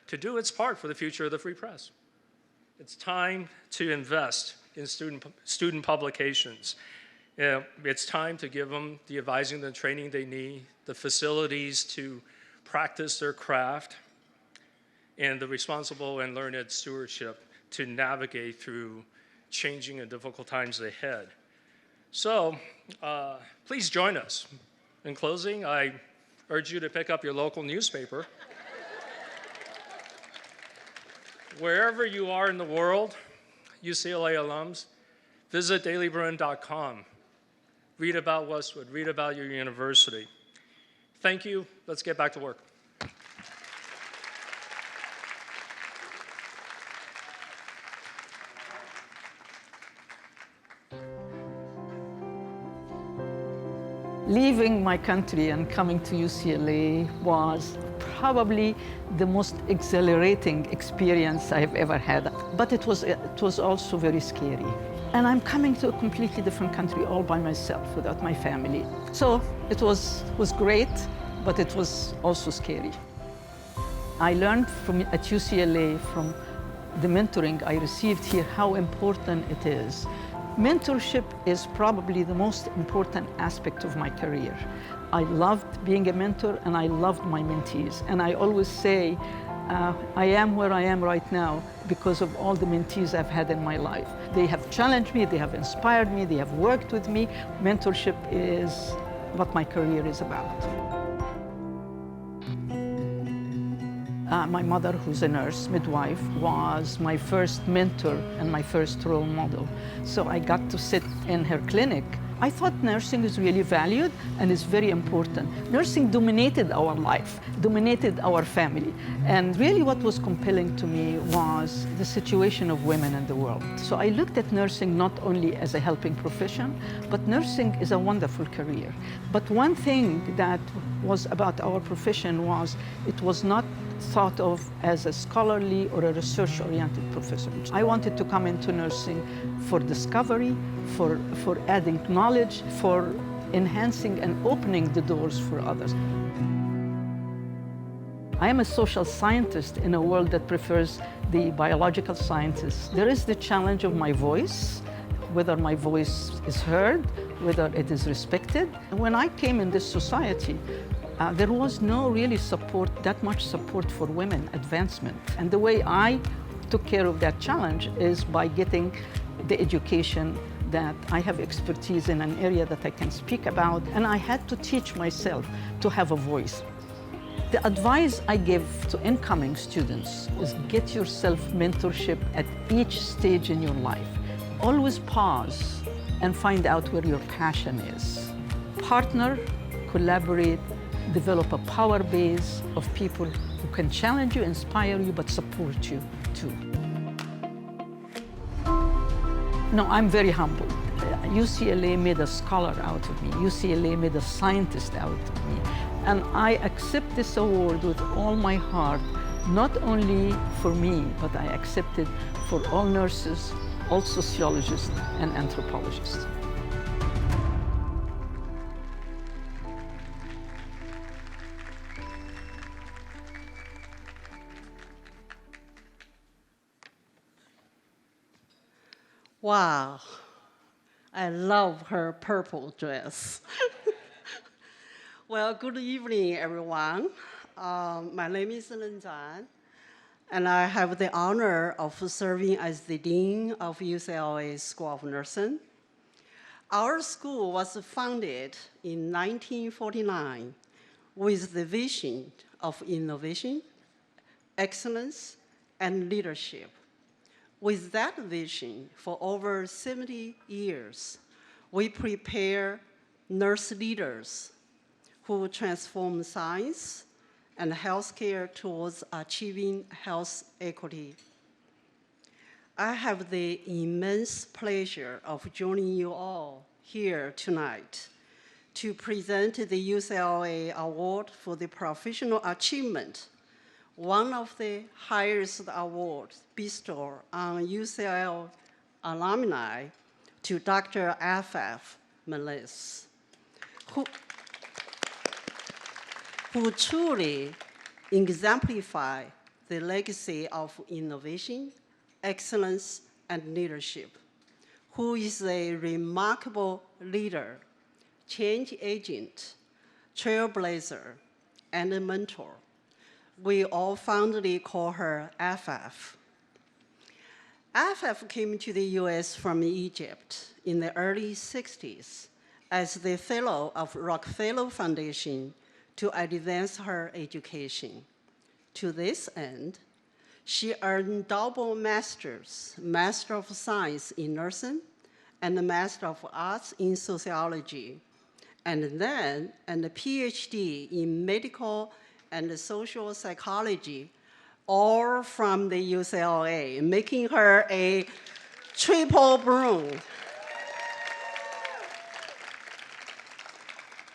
to do its part for the future of the free press. It's time to invest in student publications. It's time to give them the advising and training they need, the facilities to practice their craft, and the responsible and learned stewardship to navigate through changing and difficult times ahead. So please join us. In closing, I urge you to pick up your local newspaper. Wherever you are in the world, UCLA alums, visit dailybruin.com. Read about Westwood, read about your university. Thank you. Let's get back to work. Leaving my country and coming to UCLA was probably the most exhilarating experience I've ever had. But it was also very scary. And I'm coming to a completely different country all by myself, without my family. So it was great, but it was also scary. I learned at UCLA from the mentoring I received here how important it is. Mentorship is probably the most important aspect of my career. I loved being a mentor and I loved my mentees. And I always say, I am where I am right now because of all the mentees I've had in my life. They have challenged me, they have inspired me, they have worked with me. Mentorship is what my career is about. My mother, who's a nurse, midwife, was my first mentor and my first role model. So I got to sit in her clinic. I thought nursing is really valued and is very important. Nursing dominated our life, dominated our family. And really what was compelling to me was the situation of women in the world. So I looked at nursing not only as a helping profession, but nursing is a wonderful career. But one thing that was about our profession was it was not thought of as a scholarly or a research-oriented profession. I wanted to come into nursing for discovery, for adding knowledge, for enhancing and opening the doors for others. I am a social scientist in a world that prefers the biological sciences. There is the challenge of my voice, whether my voice is heard, whether it is respected. When I came in this society, there was no really support, that much support for women advancement. And the way I took care of that challenge is by getting the education that I have expertise in an area that I can speak about, and I had to teach myself to have a voice. The advice I give to incoming students is get yourself mentorship at each stage in your life. Always pause and find out where your passion is. Partner, collaborate, develop a power base of people who can challenge you, inspire you, but support you too. No, I'm very humbled. UCLA made a scholar out of me. UCLA made a scientist out of me. And I accept this award with all my heart, not only for me, but I accept it for all nurses, all sociologists, and anthropologists. Wow, I love her purple dress. Well, good evening, everyone. My name is Len Zhan, and I have the honor of serving as the Dean of UCLA School of Nursing. Our school was founded in 1949 with the vision of innovation, excellence, and leadership. With that vision, for over 70 years, we prepare nurse leaders who transform science and healthcare towards achieving health equity. I have the immense pleasure of joining you all here tonight to present the UCLA Award for the Professional Achievement, one of the highest awards bestowed on UCLA alumni, to Dr. Afaf Meleis, who truly exemplify the legacy of innovation, excellence, and leadership, who is a remarkable leader, change agent, trailblazer, and a mentor. We all fondly call her Afaf. Afaf came to the US from Egypt in the early 60s as the fellow of Rockefeller Foundation to advance her education. To this end, she earned double masters, Master of Science in Nursing and the Master of Arts in Sociology, and then a Ph.D. in Medical and Social Psychology, all from the UCLA, making her a triple Bruin.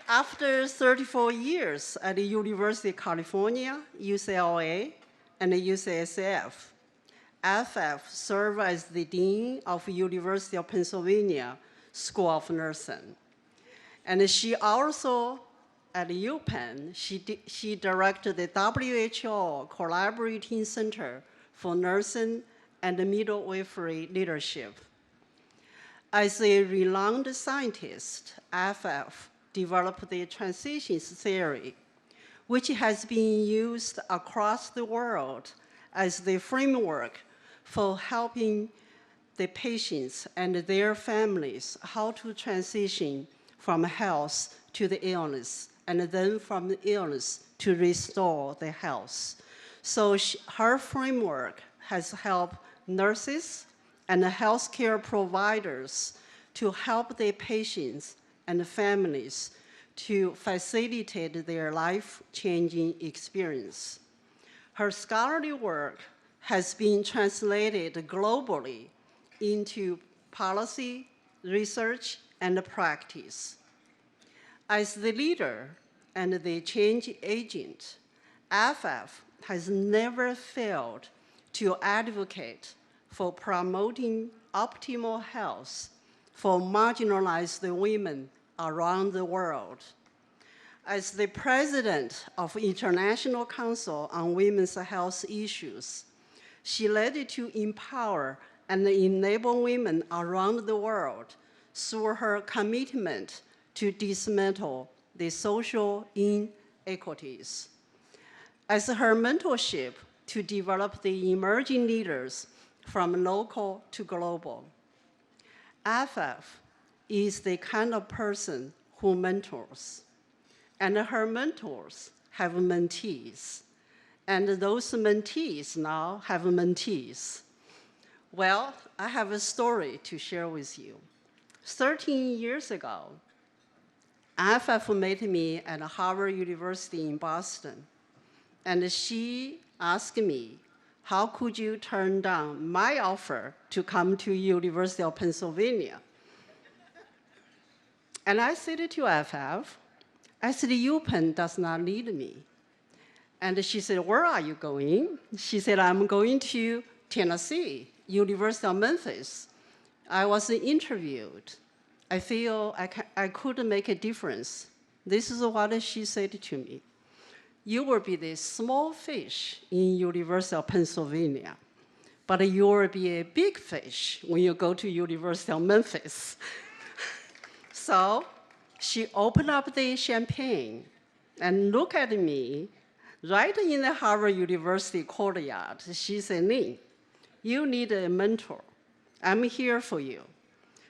After 34 years at the University of California, UCLA, and the UCSF, Afaf served as the Dean of University of Pennsylvania School of Nursing. And she also, at UPenn, she directed the WHO Collaborating Center for Nursing and Midwifery Leadership. As a renowned scientist, Afaf developed the transitions theory, which has been used across the world as the framework for helping the patients and their families how to transition from health to the illness, and then from the illness to restore the health. So her framework has helped nurses and healthcare providers to help their patients and families to facilitate their life-changing experience. Her scholarly work has been translated globally into policy, research, and practice. As the leader and the change agent, Afaf has never failed to advocate for promoting optimal health for marginalized women around the world. As the president of International Council on Women's Health Issues, she led to empower and enable women around the world through her commitment to dismantle the social inequities. As her mentorship to develop the emerging leaders from local to global, Afaf is the kind of person who mentors, and her mentors have mentees, and those mentees now have mentees. Well, I have a story to share with you. 13 years ago, Afaf met me at Harvard University in Boston, and she asked me, how could you turn down my offer to come to University of Pennsylvania? And I said to Afaf, I said, UPenn does not need me. And she said, where are you going? She said, I'm going to Tennessee, University of Memphis. I was interviewed. I feel I could make a difference. This is what she said to me. You will be the small fish in University of Pennsylvania, but you will be a big fish when you go to University of Memphis. So she opened up the champagne and looked at me right in the Harvard University courtyard. She said, Ning, you need a mentor. I'm here for you.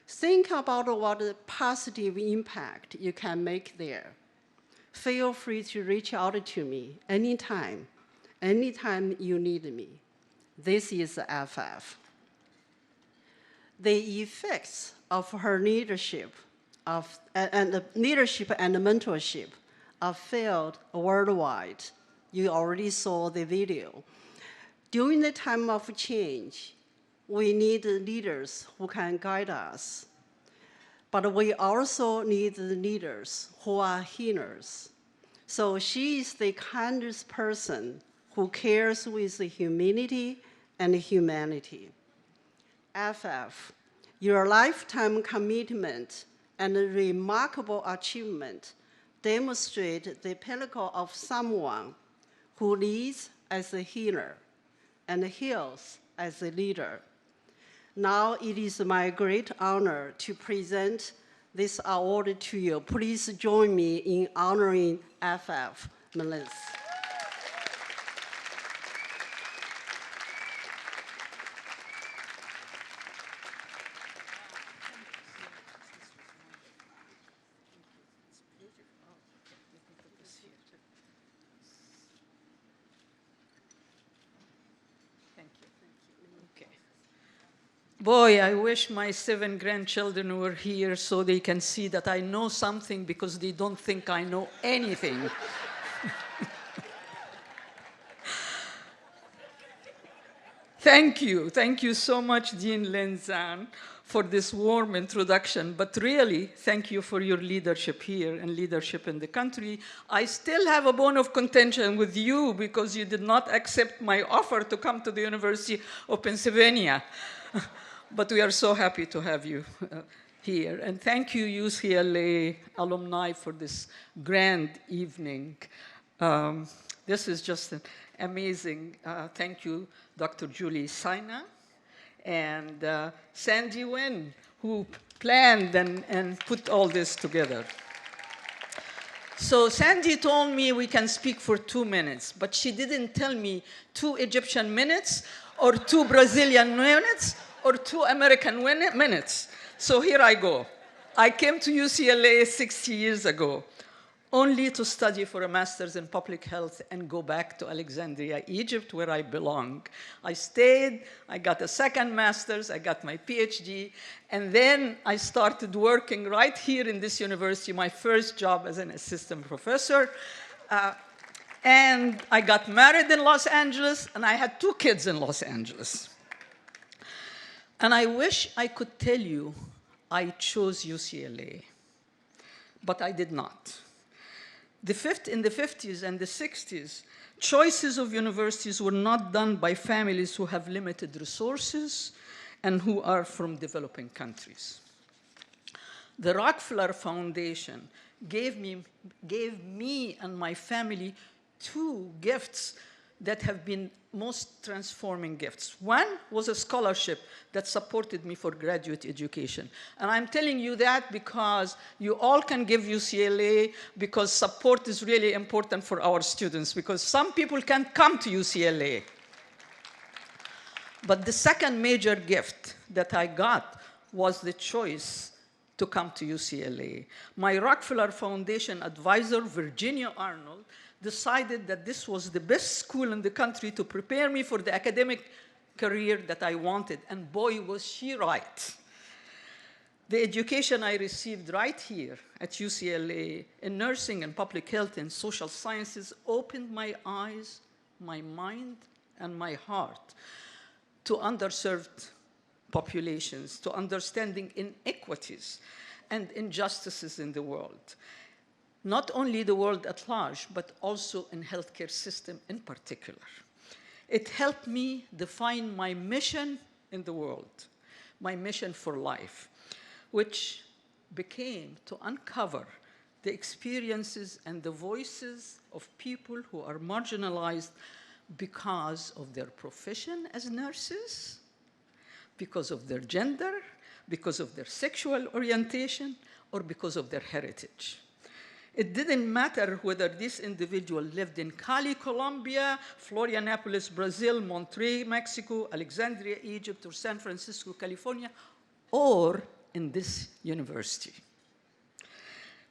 Think about what positive impact you can make there. Feel free to reach out to me anytime you need me. This is Afaf. The effects of her leadership and mentorship are felt worldwide. You already saw the video. During the time of change, we need leaders who can guide us. But we also need leaders who are healers. So she is the kindest person who cares with humility and humanity. Afaf, your lifetime commitment and remarkable achievement demonstrate the pinnacle of someone who leads as a healer and heals as a leader. Now it is my great honor to present this award to you. Please join me in honoring Afaf, Meleis. Boy, I wish my 7 grandchildren were here so they can see that I know something because they don't think I know anything. Thank you so much, Dean Lenzan, for this warm introduction, but really, thank you for your leadership here and leadership in the country. I still have a bone of contention with you because you did not accept my offer to come to the University of Pennsylvania. But we are so happy to have you here. And thank you, UCLA alumni, for this grand evening. This is just an amazing. Thank you, Dr. Julie Sina and Sandy Nguyen, who planned and put all this together. So Sandy told me we can speak for 2 minutes, but she didn't tell me 2 Egyptian minutes or 2 Brazilian minutes or 2 American minutes. So here I go. I came to UCLA 60 years ago, only to study for a master's in public health and go back to Alexandria, Egypt, where I belong. I stayed, I got a second master's, I got my Ph.D., and then I started working right here in this university, my first job as an assistant professor. And I got married in Los Angeles, and I had 2 kids in Los Angeles. And I wish I could tell you I chose UCLA, but I did not. In the 50s and the 60s, choices of universities were not done by families who have limited resources and who are from developing countries. The Rockefeller Foundation gave me and my family 2 gifts that have been most transforming gifts. One was a scholarship that supported me for graduate education. And I'm telling you that because you all can give UCLA, because support is really important for our students, because some people can't come to UCLA. But the second major gift that I got was the choice to come to UCLA. My Rockefeller Foundation advisor, Virginia Arnold, decided that this was the best school in the country to prepare me for the academic career that I wanted. And boy, was she right. The education I received right here at UCLA in nursing and public health and social sciences opened my eyes, my mind, and my heart to underserved populations, to understanding inequities and injustices in the world. Not only the world at large, but also in healthcare system in particular. It helped me define my mission in the world, my mission for life, which became to uncover the experiences and the voices of people who are marginalized because of their profession as nurses, because of their gender, because of their sexual orientation, or because of their heritage. It didn't matter whether this individual lived in Cali, Colombia, Florianopolis, Brazil, Monterrey, Mexico, Alexandria, Egypt, or San Francisco, California, or in this university.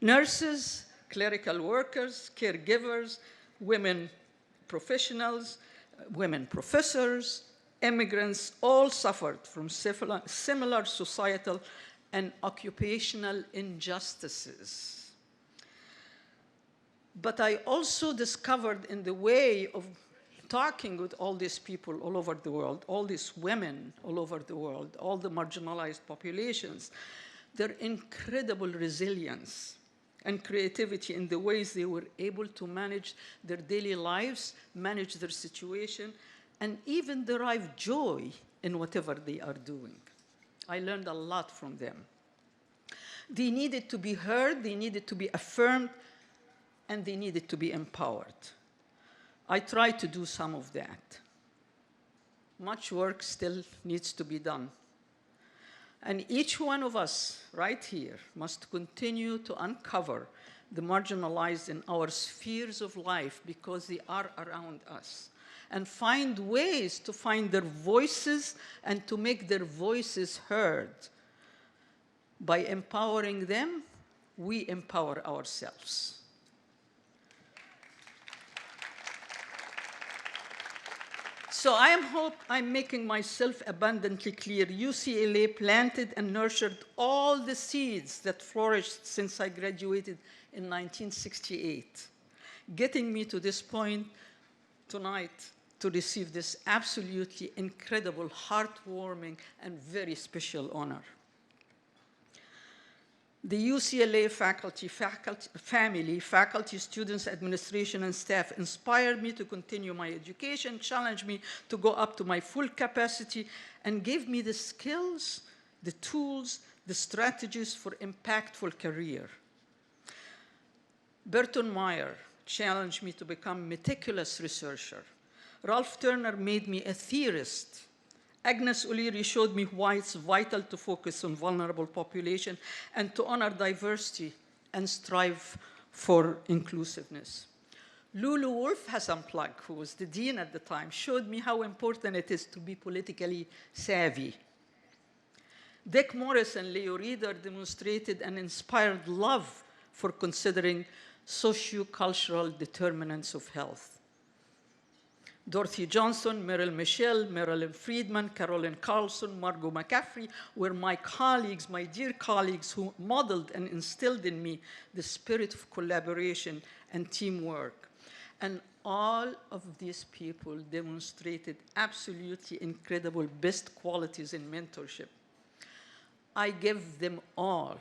Nurses, clerical workers, caregivers, women professionals, women professors, immigrants, all suffered from similar societal and occupational injustices. But I also discovered in the way of talking with all these people all over the world, all these women all over the world, all the marginalized populations, their incredible resilience and creativity in the ways they were able to manage their daily lives, manage their situation, and even derive joy in whatever they are doing. I learned a lot from them. They needed to be heard, they needed to be affirmed, and they needed to be empowered. I tried to do some of that. Much work still needs to be done. And each one of us right here must continue to uncover the marginalized in our spheres of life because they are around us, and find ways to find their voices and to make their voices heard. By empowering them, we empower ourselves. So I'm making myself abundantly clear. UCLA planted and nurtured all the seeds that flourished since I graduated in 1968, getting me to this point tonight to receive this absolutely incredible, heartwarming, and very special honor. The UCLA faculty, students, administration, and staff inspired me to continue my education, challenged me to go up to my full capacity, and gave me the skills, the tools, the strategies for impactful career. Burton Meyer challenged me to become a meticulous researcher. Ralph Turner made me a theorist. Agnes O'Leary showed me why it's vital to focus on vulnerable population and to honor diversity and strive for inclusiveness. Lulu Wolf Hasbrouck, who was the dean at the time, showed me how important it is to be politically savvy. Dick Morris and Leo Reeder demonstrated an inspired love for considering socio-cultural determinants of health. Dorothy Johnson, Merrill Michelle, Marilyn Friedman, Carolyn Carlson, Margot McCaffrey were my colleagues, my dear colleagues, who modeled and instilled in me the spirit of collaboration and teamwork. And all of these people demonstrated absolutely incredible best qualities in mentorship. I give them all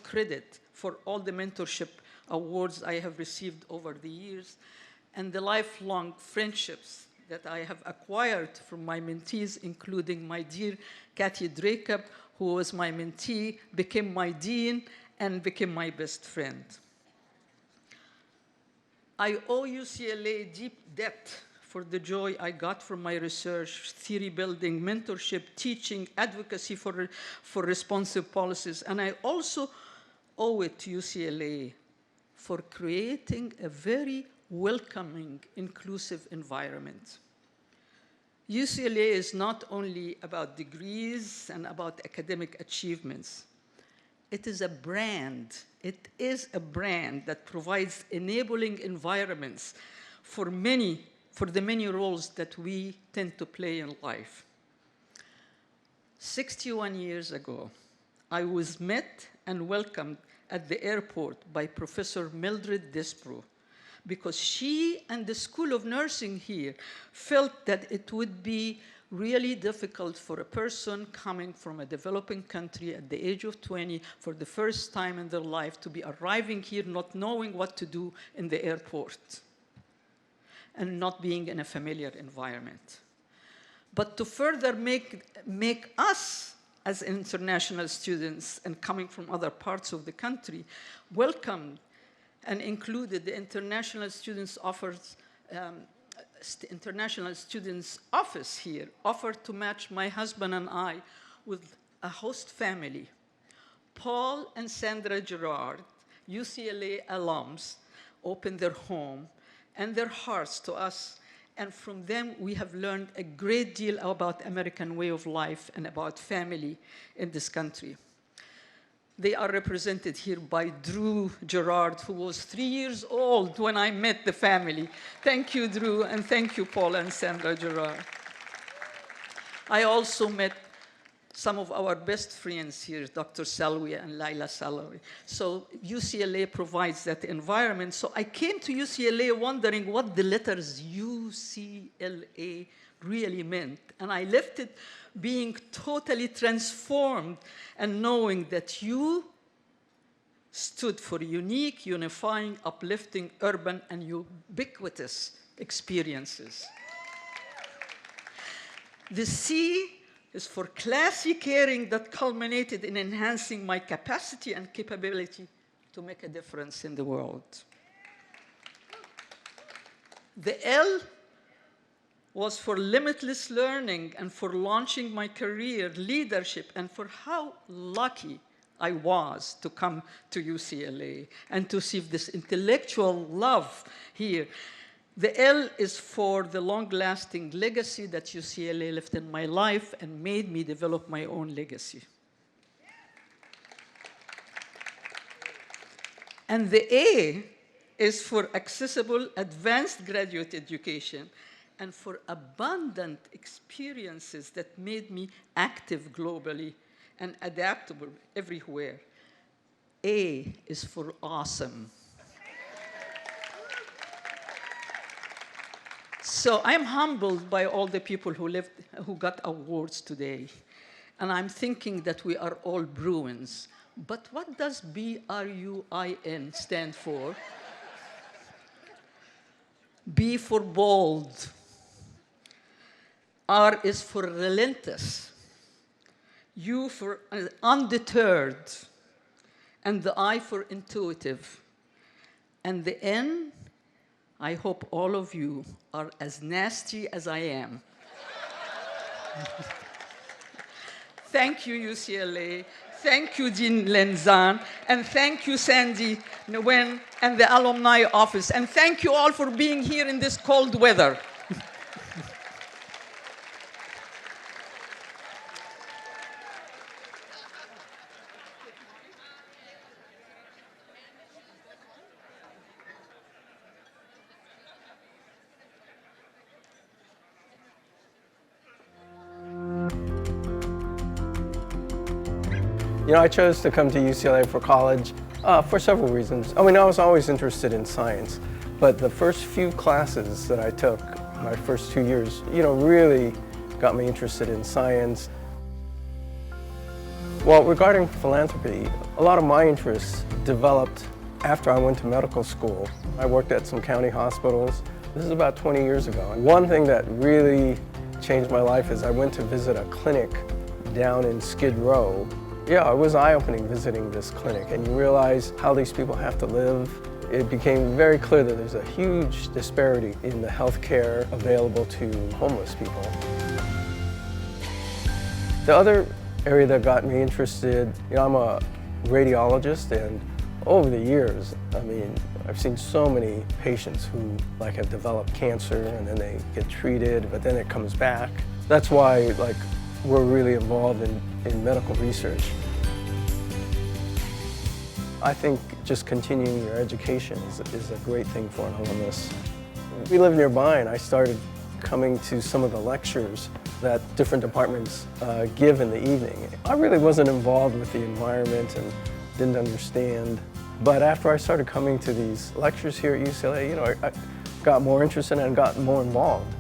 credit for all the mentorship awards I have received over the years and the lifelong friendships that I have acquired from my mentees, including my dear Kiet Dracup, who was my mentee, became my dean, and became my best friend. I owe UCLA deep debt for the joy I got from my research, theory building, mentorship, teaching, advocacy for responsive policies, and I also owe it to UCLA for creating a very welcoming, inclusive environment. UCLA is not only about degrees and about academic achievements. It is a brand. It is a brand that provides enabling environments for the many roles that we tend to play in life. 61 years ago, I was met and welcomed at the airport by Professor Mildred Disbrow, because she and the School of Nursing here felt that it would be really difficult for a person coming from a developing country at the age of 20 for the first time in their life to be arriving here not knowing what to do in the airport and not being in a familiar environment. But to further make us as international students and coming from other parts of the country welcomed and included the International Students Office here, offered to match my husband and I with a host family. Paul and Sandra Gerard, UCLA alums, opened their home and their hearts to us, and from them we have learned a great deal about American way of life and about family in this country. They are represented here by Drew Gerard, who was 3 years old when I met the family. Thank you, Drew, and thank you, Paul and Sandra Gerard. I also met some of our best friends here, Dr. Salwi and Laila Salawi. So UCLA provides that environment. So I came to UCLA wondering what the letters UCLA really meant. And I left it being totally transformed and knowing that U stood for unique, unifying, uplifting, urban, and ubiquitous experiences. The C is for classy caring that culminated in enhancing my capacity and capability to make a difference in the world. The L was for limitless learning and for launching my career, leadership, and for how lucky I was to come to UCLA and to see this intellectual love here. The L is for the long-lasting legacy that UCLA left in my life and made me develop my own legacy. And the A is for accessible, advanced graduate education and for abundant experiences that made me active globally and adaptable everywhere. A is for awesome. So I'm humbled by all the people who got awards today. And I'm thinking that we are all Bruins. But what does B-R-U-I-N stand for? B for bold. R is for relentless. U for undeterred. And the I for intuitive. And the N, I hope all of you are as nasty as I am. Thank you, UCLA. Thank you, Dean Lenzan. And thank you, Sandy Nguyen and the Alumni Office. And thank you all for being here in this cold weather. You know, I chose to come to UCLA for college for several reasons. I mean, I was always interested in science, but the first few classes that I took, my first 2 years, you know, really got me interested in science. Well, regarding philanthropy, a lot of my interests developed after I went to medical school. I worked at some county hospitals. This is about 20 years ago. And one thing that really changed my life is I went to visit a clinic down in Skid Row. Yeah, it was eye-opening visiting this clinic, and you realize how these people have to live. It became very clear that there's a huge disparity in the health care available to homeless people. The other area that got me interested, you know, I'm a radiologist, and over the years, I mean, I've seen so many patients who have developed cancer and then they get treated, but then it comes back. That's why we're really involved in medical research. I think just continuing your education is a great thing for an alumnus. We live nearby, and I started coming to some of the lectures that different departments give in the evening. I really wasn't involved with the environment and didn't understand. But after I started coming to these lectures here at UCLA, you know, I got more interested and got more involved.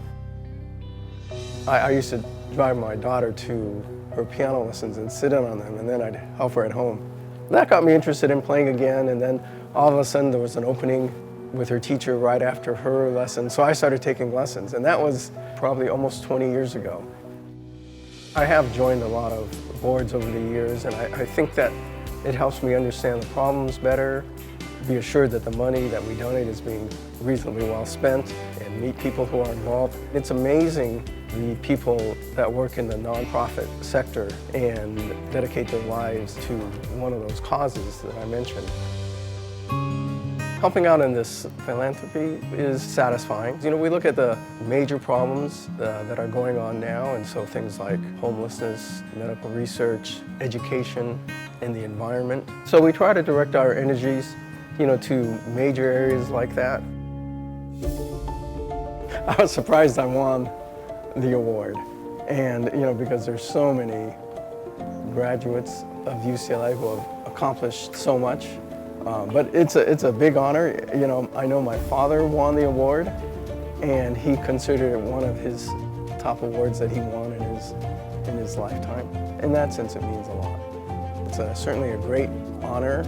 I used to drive my daughter to her piano lessons and sit in on them, and then I'd help her at home. That got me interested in playing again, and then all of a sudden there was an opening with her teacher right after her lesson, so I started taking lessons, and that was probably almost 20 years ago. I have joined a lot of boards over the years, and I think that it helps me understand the problems better, be assured that the money that we donate is being reasonably well spent, and meet people who are involved. It's amazing the people that work in the nonprofit sector and dedicate their lives to one of those causes that I mentioned. Helping out in this philanthropy is satisfying. You know, we look at the major problems that are going on now, and so things like homelessness, medical research, education, and the environment. So we try to direct our energies, you know, to major areas like that. I was surprised I won the award, and you know, because there's so many graduates of UCLA who have accomplished so much. But it's a big honor. You know, I know my father won the award, and he considered it one of his top awards that he won in his lifetime. In that sense, it means a lot. It's certainly a great honor.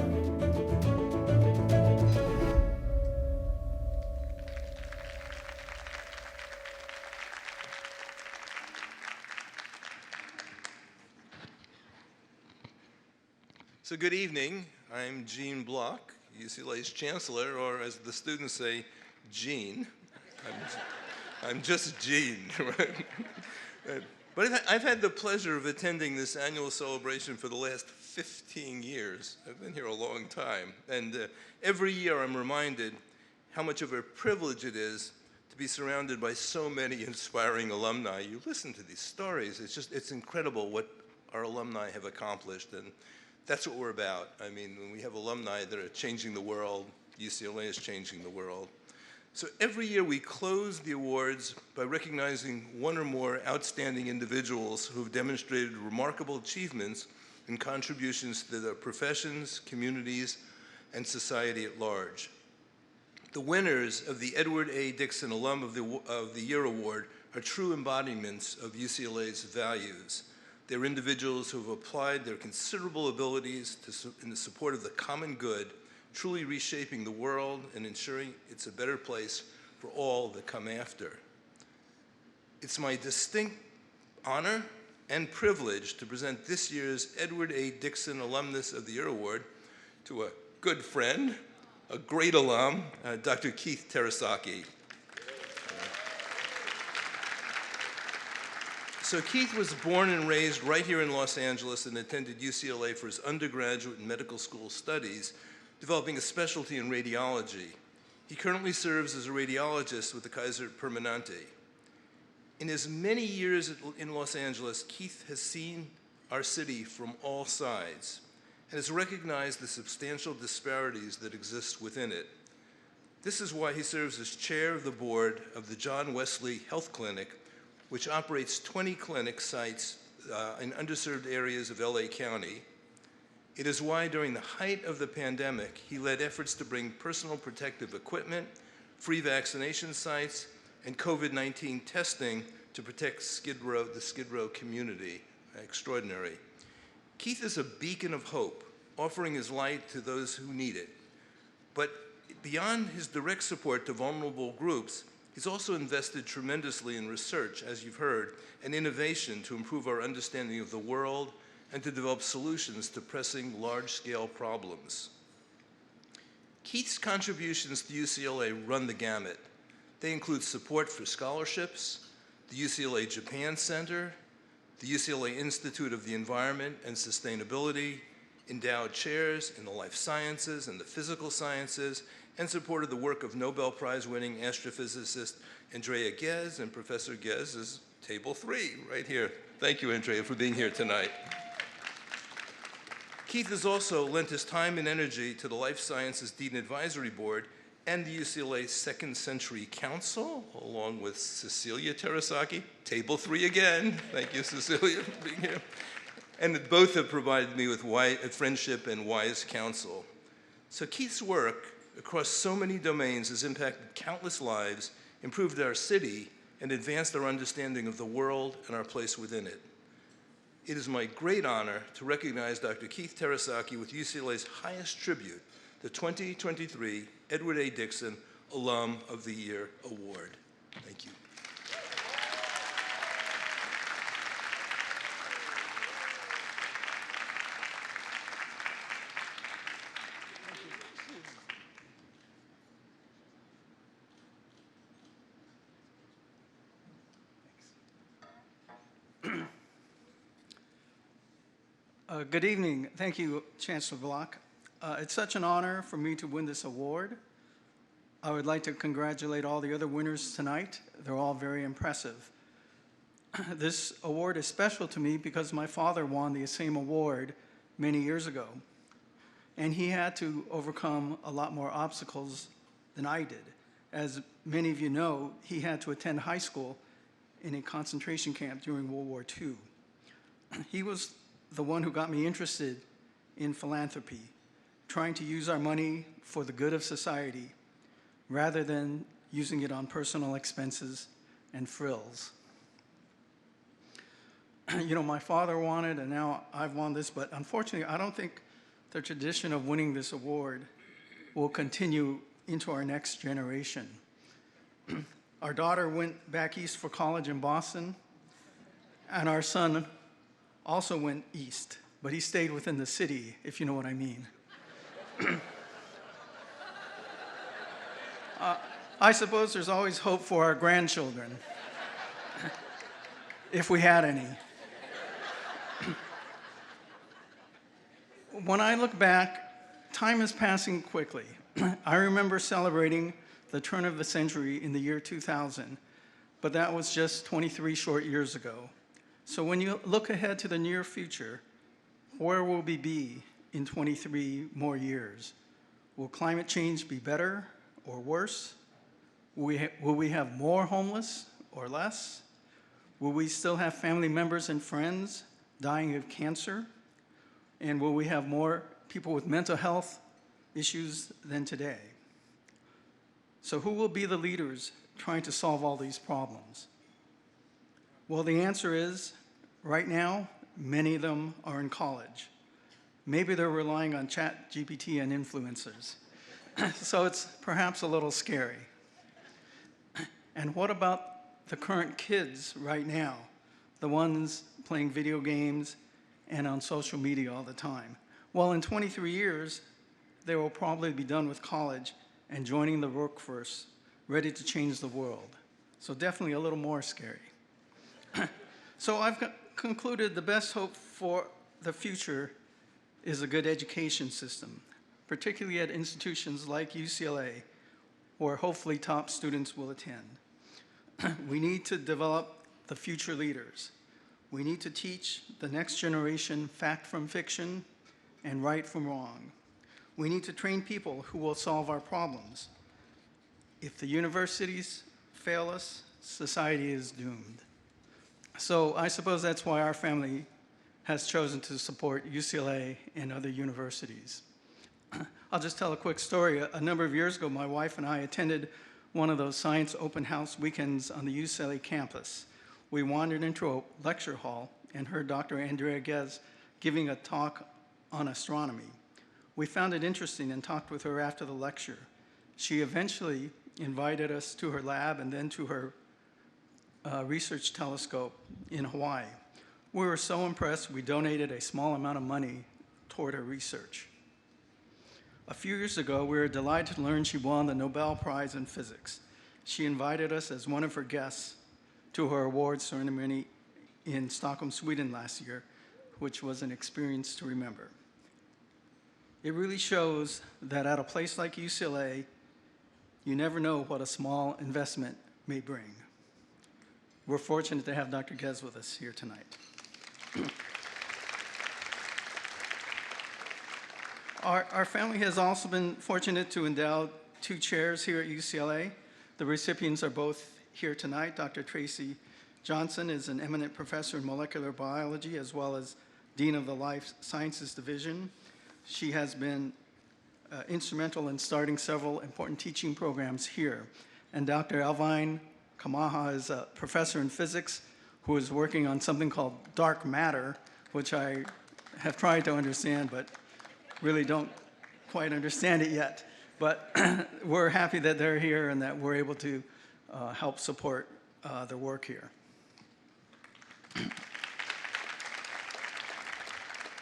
So good evening. I'm Gene Block, UCLA's chancellor, or as the students say, Gene. I'm just Gene, right? But I've had the pleasure of attending this annual celebration for the last 15 years. I've been here a long time. And every year I'm reminded how much of a privilege it is to be surrounded by so many inspiring alumni. You listen to these stories, it's incredible what our alumni have accomplished, and that's what we're about. I mean, when we have alumni that are changing the world, UCLA is changing the world. So every year we close the awards by recognizing one or more outstanding individuals who have demonstrated remarkable achievements and contributions to their professions, communities, and society at large. The winners of the Edward A. Dickson Alum of the Year Award are true embodiments of UCLA's values. They're individuals who have applied their considerable abilities in the support of the common good, truly reshaping the world and ensuring it's a better place for all that come after. It's my distinct honor and privilege to present this year's Edward A. Dickson Alumnus of the Year Award to a good friend, a great alum, Dr. Kiet Terasaki. So Kiet was born and raised right here in Los Angeles and attended UCLA for his undergraduate and medical school studies, developing a specialty in radiology. He currently serves as a radiologist with the Kaiser Permanente. In his many years in Los Angeles, Kiet has seen our city from all sides and has recognized the substantial disparities that exist within it. This is why he serves as chair of the board of the John Wesley Health Clinic, which operates 20 clinic sites in underserved areas of LA County. It is why during the height of the pandemic, he led efforts to bring personal protective equipment, free vaccination sites, and COVID-19 testing to protect the Skid Row community. Extraordinary. Kiet is a beacon of hope, offering his light to those who need it. But beyond his direct support to vulnerable groups, he's also invested tremendously in research, as you've heard, and innovation to improve our understanding of the world and to develop solutions to pressing large-scale problems. Kiet's contributions to UCLA run the gamut. They include support for scholarships, the UCLA Japan Center, the UCLA Institute of the Environment and Sustainability, endowed chairs in the life sciences and the physical sciences, and supported the work of Nobel Prize-winning astrophysicist Andrea Ghez, and Professor Ghez is table 3 right here. Thank you, Andrea, for being here tonight. Kiet has also lent his time and energy to the Life Sciences Dean Advisory Board and the UCLA Second Century Council, along with Cecilia Terasaki, table 3 again. Thank you, Cecilia, for being here. And both have provided me with friendship and wise counsel. So Kiet's work across so many domains has impacted countless lives, improved our city, and advanced our understanding of the world and our place within it. It is my great honor to recognize Dr. Kiet Terasaki with UCLA's highest tribute, the 2023 Edward A. Dickson Alum of the Year Award. Thank you. Good evening. Thank you, Chancellor Block. It's such an honor for me to win this award. I would like to congratulate all the other winners tonight. They're all very impressive. This award is special to me because my father won the same award many years ago, and he had to overcome a lot more obstacles than I did. As many of you know, he had to attend high school in a concentration camp during World War II. He was the one who got me interested in philanthropy, trying to use our money for the good of society rather than using it on personal expenses and frills. You know, my father won it, and now I've won this, but unfortunately, I don't think the tradition of winning this award will continue into our next generation. Our daughter went back east for college in Boston, and our son also went east. but he stayed within the city, if you know what I mean. I suppose there's always hope for our grandchildren, if we had any. When I look back, time is passing quickly. I remember celebrating the turn of the century in the year 2000, but that was just 23 short years ago. So when you look ahead to the near future, where will we be in 23 more years? Will climate change be better or worse? Will we have more homeless or less? Will we still have family members and friends dying of cancer? And will we have more people with mental health issues than today? So who will be the leaders trying to solve all these problems? Well, the answer is, right now, many of them are in college. Maybe they're relying on ChatGPT and influencers. So it's perhaps a little scary. And what about the current kids right now, the ones playing video games and on social media all the time? Well, in 23 years, they will probably be done with college and joining the workforce, ready to change the world. So definitely a little more scary. So I've concluded the best hope for the future is a good education system, particularly at institutions like UCLA, where hopefully top students will attend. We need to develop the future leaders. We need to teach the next generation fact from fiction and right from wrong. We need to train people who will solve our problems. If the universities fail us, society is doomed. So I suppose that's why our family has chosen to support UCLA and other universities. I'll just tell a quick story. A number of years ago, my wife and I attended one of those science open house weekends on the UCLA campus. We wandered into a lecture hall and heard Dr. Andrea Ghez giving a talk on astronomy. We found it interesting and talked with her after the lecture. She eventually invited us to her lab and then to her research telescope in Hawaii. We were so impressed, we donated a small amount of money toward her research. A few years ago, we were delighted to learn she won the Nobel Prize in Physics. She invited us as one of her guests to her awards ceremony in Stockholm, Sweden last year, which was an experience to remember. It really shows that at a place like UCLA, you never know what a small investment may bring. We're fortunate to have Dr. Ghez with us here tonight. Our family has also been fortunate to endow 2 chairs here at UCLA. The recipients are both here tonight. Dr. Tracy Johnson is an eminent professor in molecular biology as well as Dean of the Life Sciences Division. She has been instrumental in starting several important teaching programs here. And Dr. Alvine Kamaha is a professor in physics who is working on something called dark matter, which I have tried to understand, but really don't quite understand it yet. But we're happy that they're here and that we're able to help support their work here.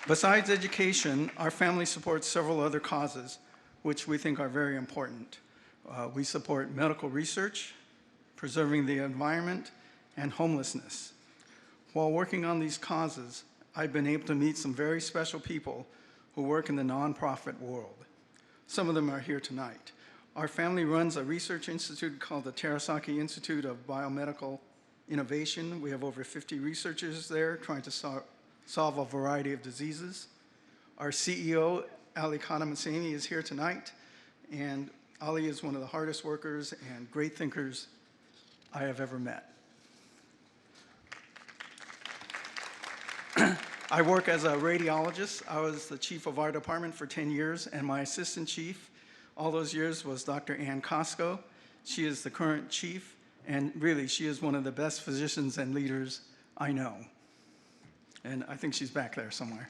Besides education, our family supports several other causes which we think are very important. We support medical research, preserving the environment, and homelessness. While working on these causes, I've been able to meet some very special people who work in the nonprofit world. Some of them are here tonight. Our family runs a research institute called the Terasaki Institute of Biomedical Innovation. We have over 50 researchers there trying to solve a variety of diseases. Our CEO, Ali Kanamasemi, is here tonight, and Ali is one of the hardest workers and great thinkers I have ever met. I work as a radiologist. I was the chief of our department for 10 years, and my assistant chief all those years was Dr. Ann Costco. She is the current chief, and really, she is one of the best physicians and leaders I know. And I think she's back there somewhere.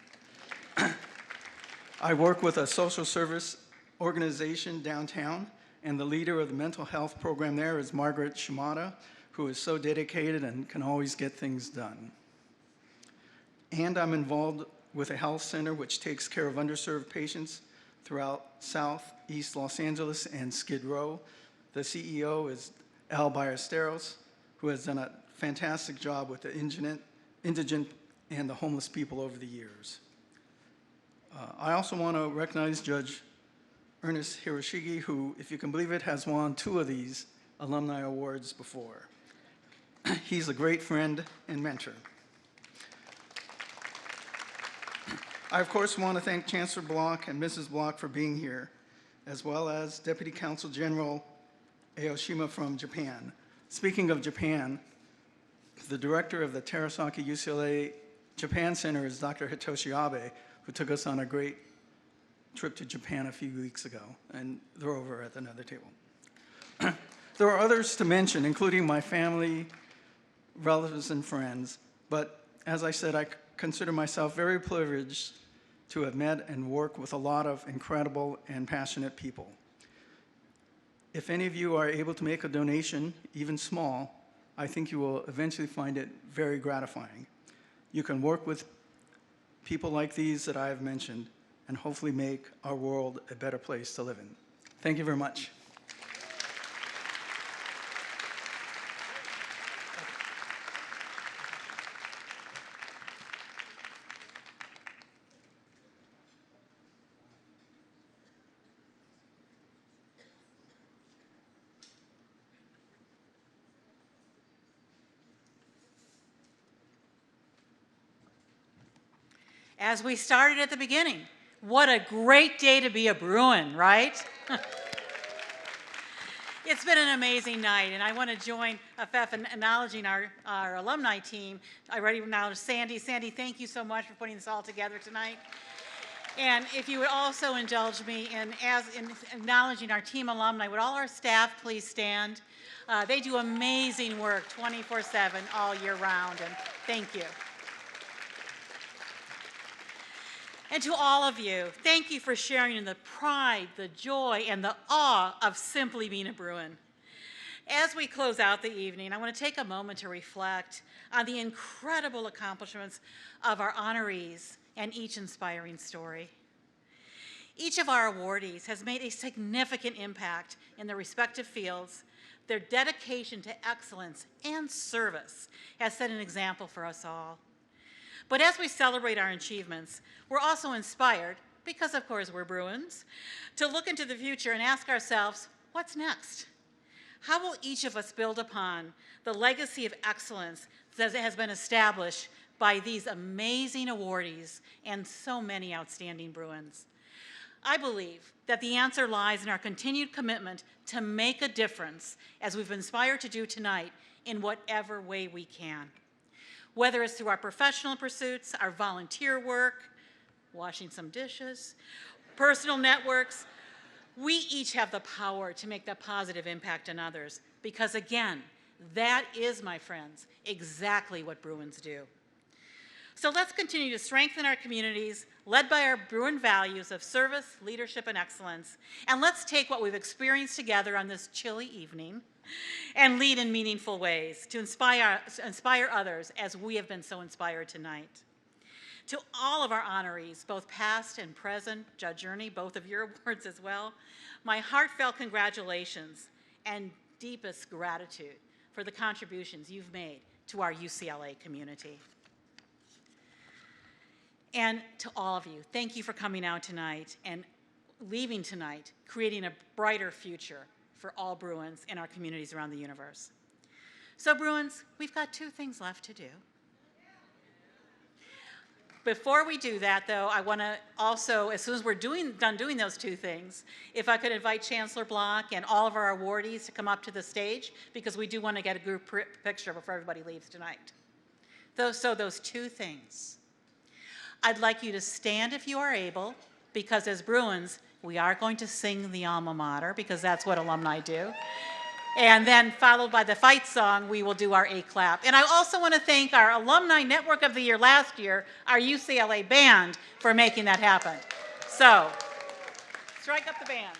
I work with a social service organization downtown, and the leader of the mental health program there is Margaret Shimada, who is so dedicated and can always get things done. And I'm involved with a health center which takes care of underserved patients throughout Southeast Los Angeles and Skid Row. The CEO is Al Ballesteros, who has done a fantastic job with the indigent and the homeless people over the years. I also want to recognize Judge Ernest Hiroshige, who, if you can believe it, has won 2 of these alumni awards before. He's a great friend and mentor. I, of course, want to thank Chancellor Block and Mrs. Block for being here, as well as Deputy Consul General Aoshima from Japan. Speaking of Japan, the director of the Terasaki UCLA Japan Center is Dr. Hitoshi Abe, who took us on a great trip to Japan a few weeks ago, and they're over at another table. There are others to mention, including my family, relatives, and friends, but as I said, I consider myself very privileged to have met and worked with a lot of incredible and passionate people. If any of you are able to make a donation, even small, I think you will eventually find it very gratifying. You can work with people like these that I have mentioned and hopefully make our world a better place to live in. Thank you very much. As we started at the beginning, what a great day to be a Bruin, right? It's been an amazing night, and I want to join Afaf in acknowledging our alumni team. I already acknowledge Sandy. Sandy, thank you so much for putting this all together tonight. And if you would also indulge me in acknowledging our team alumni, would all our staff please stand? They do amazing work 24/7 all year round, and thank you. And to all of you, thank you for sharing in the pride, the joy, and the awe of simply being a Bruin. As we close out the evening, I want to take a moment to reflect on the incredible accomplishments of our honorees and each inspiring story. Each of our awardees has made a significant impact in their respective fields. Their dedication to excellence and service has set an example for us all. But as we celebrate our achievements, we're also inspired, because of course we're Bruins, to look into the future and ask ourselves, what's next? How will each of us build upon the legacy of excellence that has been established by these amazing awardees and so many outstanding Bruins? I believe that the answer lies in our continued commitment to make a difference, as we've inspired to do tonight, in whatever way we can. Whether it's through our professional pursuits, our volunteer work, washing some dishes, personal networks, we each have the power to make that positive impact on others, because again, that is, my friends, exactly what Bruins do. So let's continue to strengthen our communities, led by our Bruin values of service, leadership, and excellence, and let's take what we've experienced together on this chilly evening and lead in meaningful ways to inspire others as we have been so inspired tonight. To all of our honorees, both past and present, Judge Ernie, both of your awards as well, my heartfelt congratulations and deepest gratitude for the contributions you've made to our UCLA community. And to all of you, thank you for coming out tonight and leaving tonight, creating a brighter future for all Bruins in our communities around the universe. So Bruins, we've got 2 things left to do. Before we do that, though, I want to also, as soon as we're done doing those 2 things, if I could invite Chancellor Block and all of our awardees to come up to the stage, because we do want to get a group picture before everybody leaves tonight. So those 2 things. I'd like you to stand if you are able, because as Bruins, we are going to sing the alma mater, because that's what alumni do. And then followed by the fight song, we will do our A clap. And I also want to thank our Alumni Network of the Year last year, our UCLA band, for making that happen. So, strike up the band.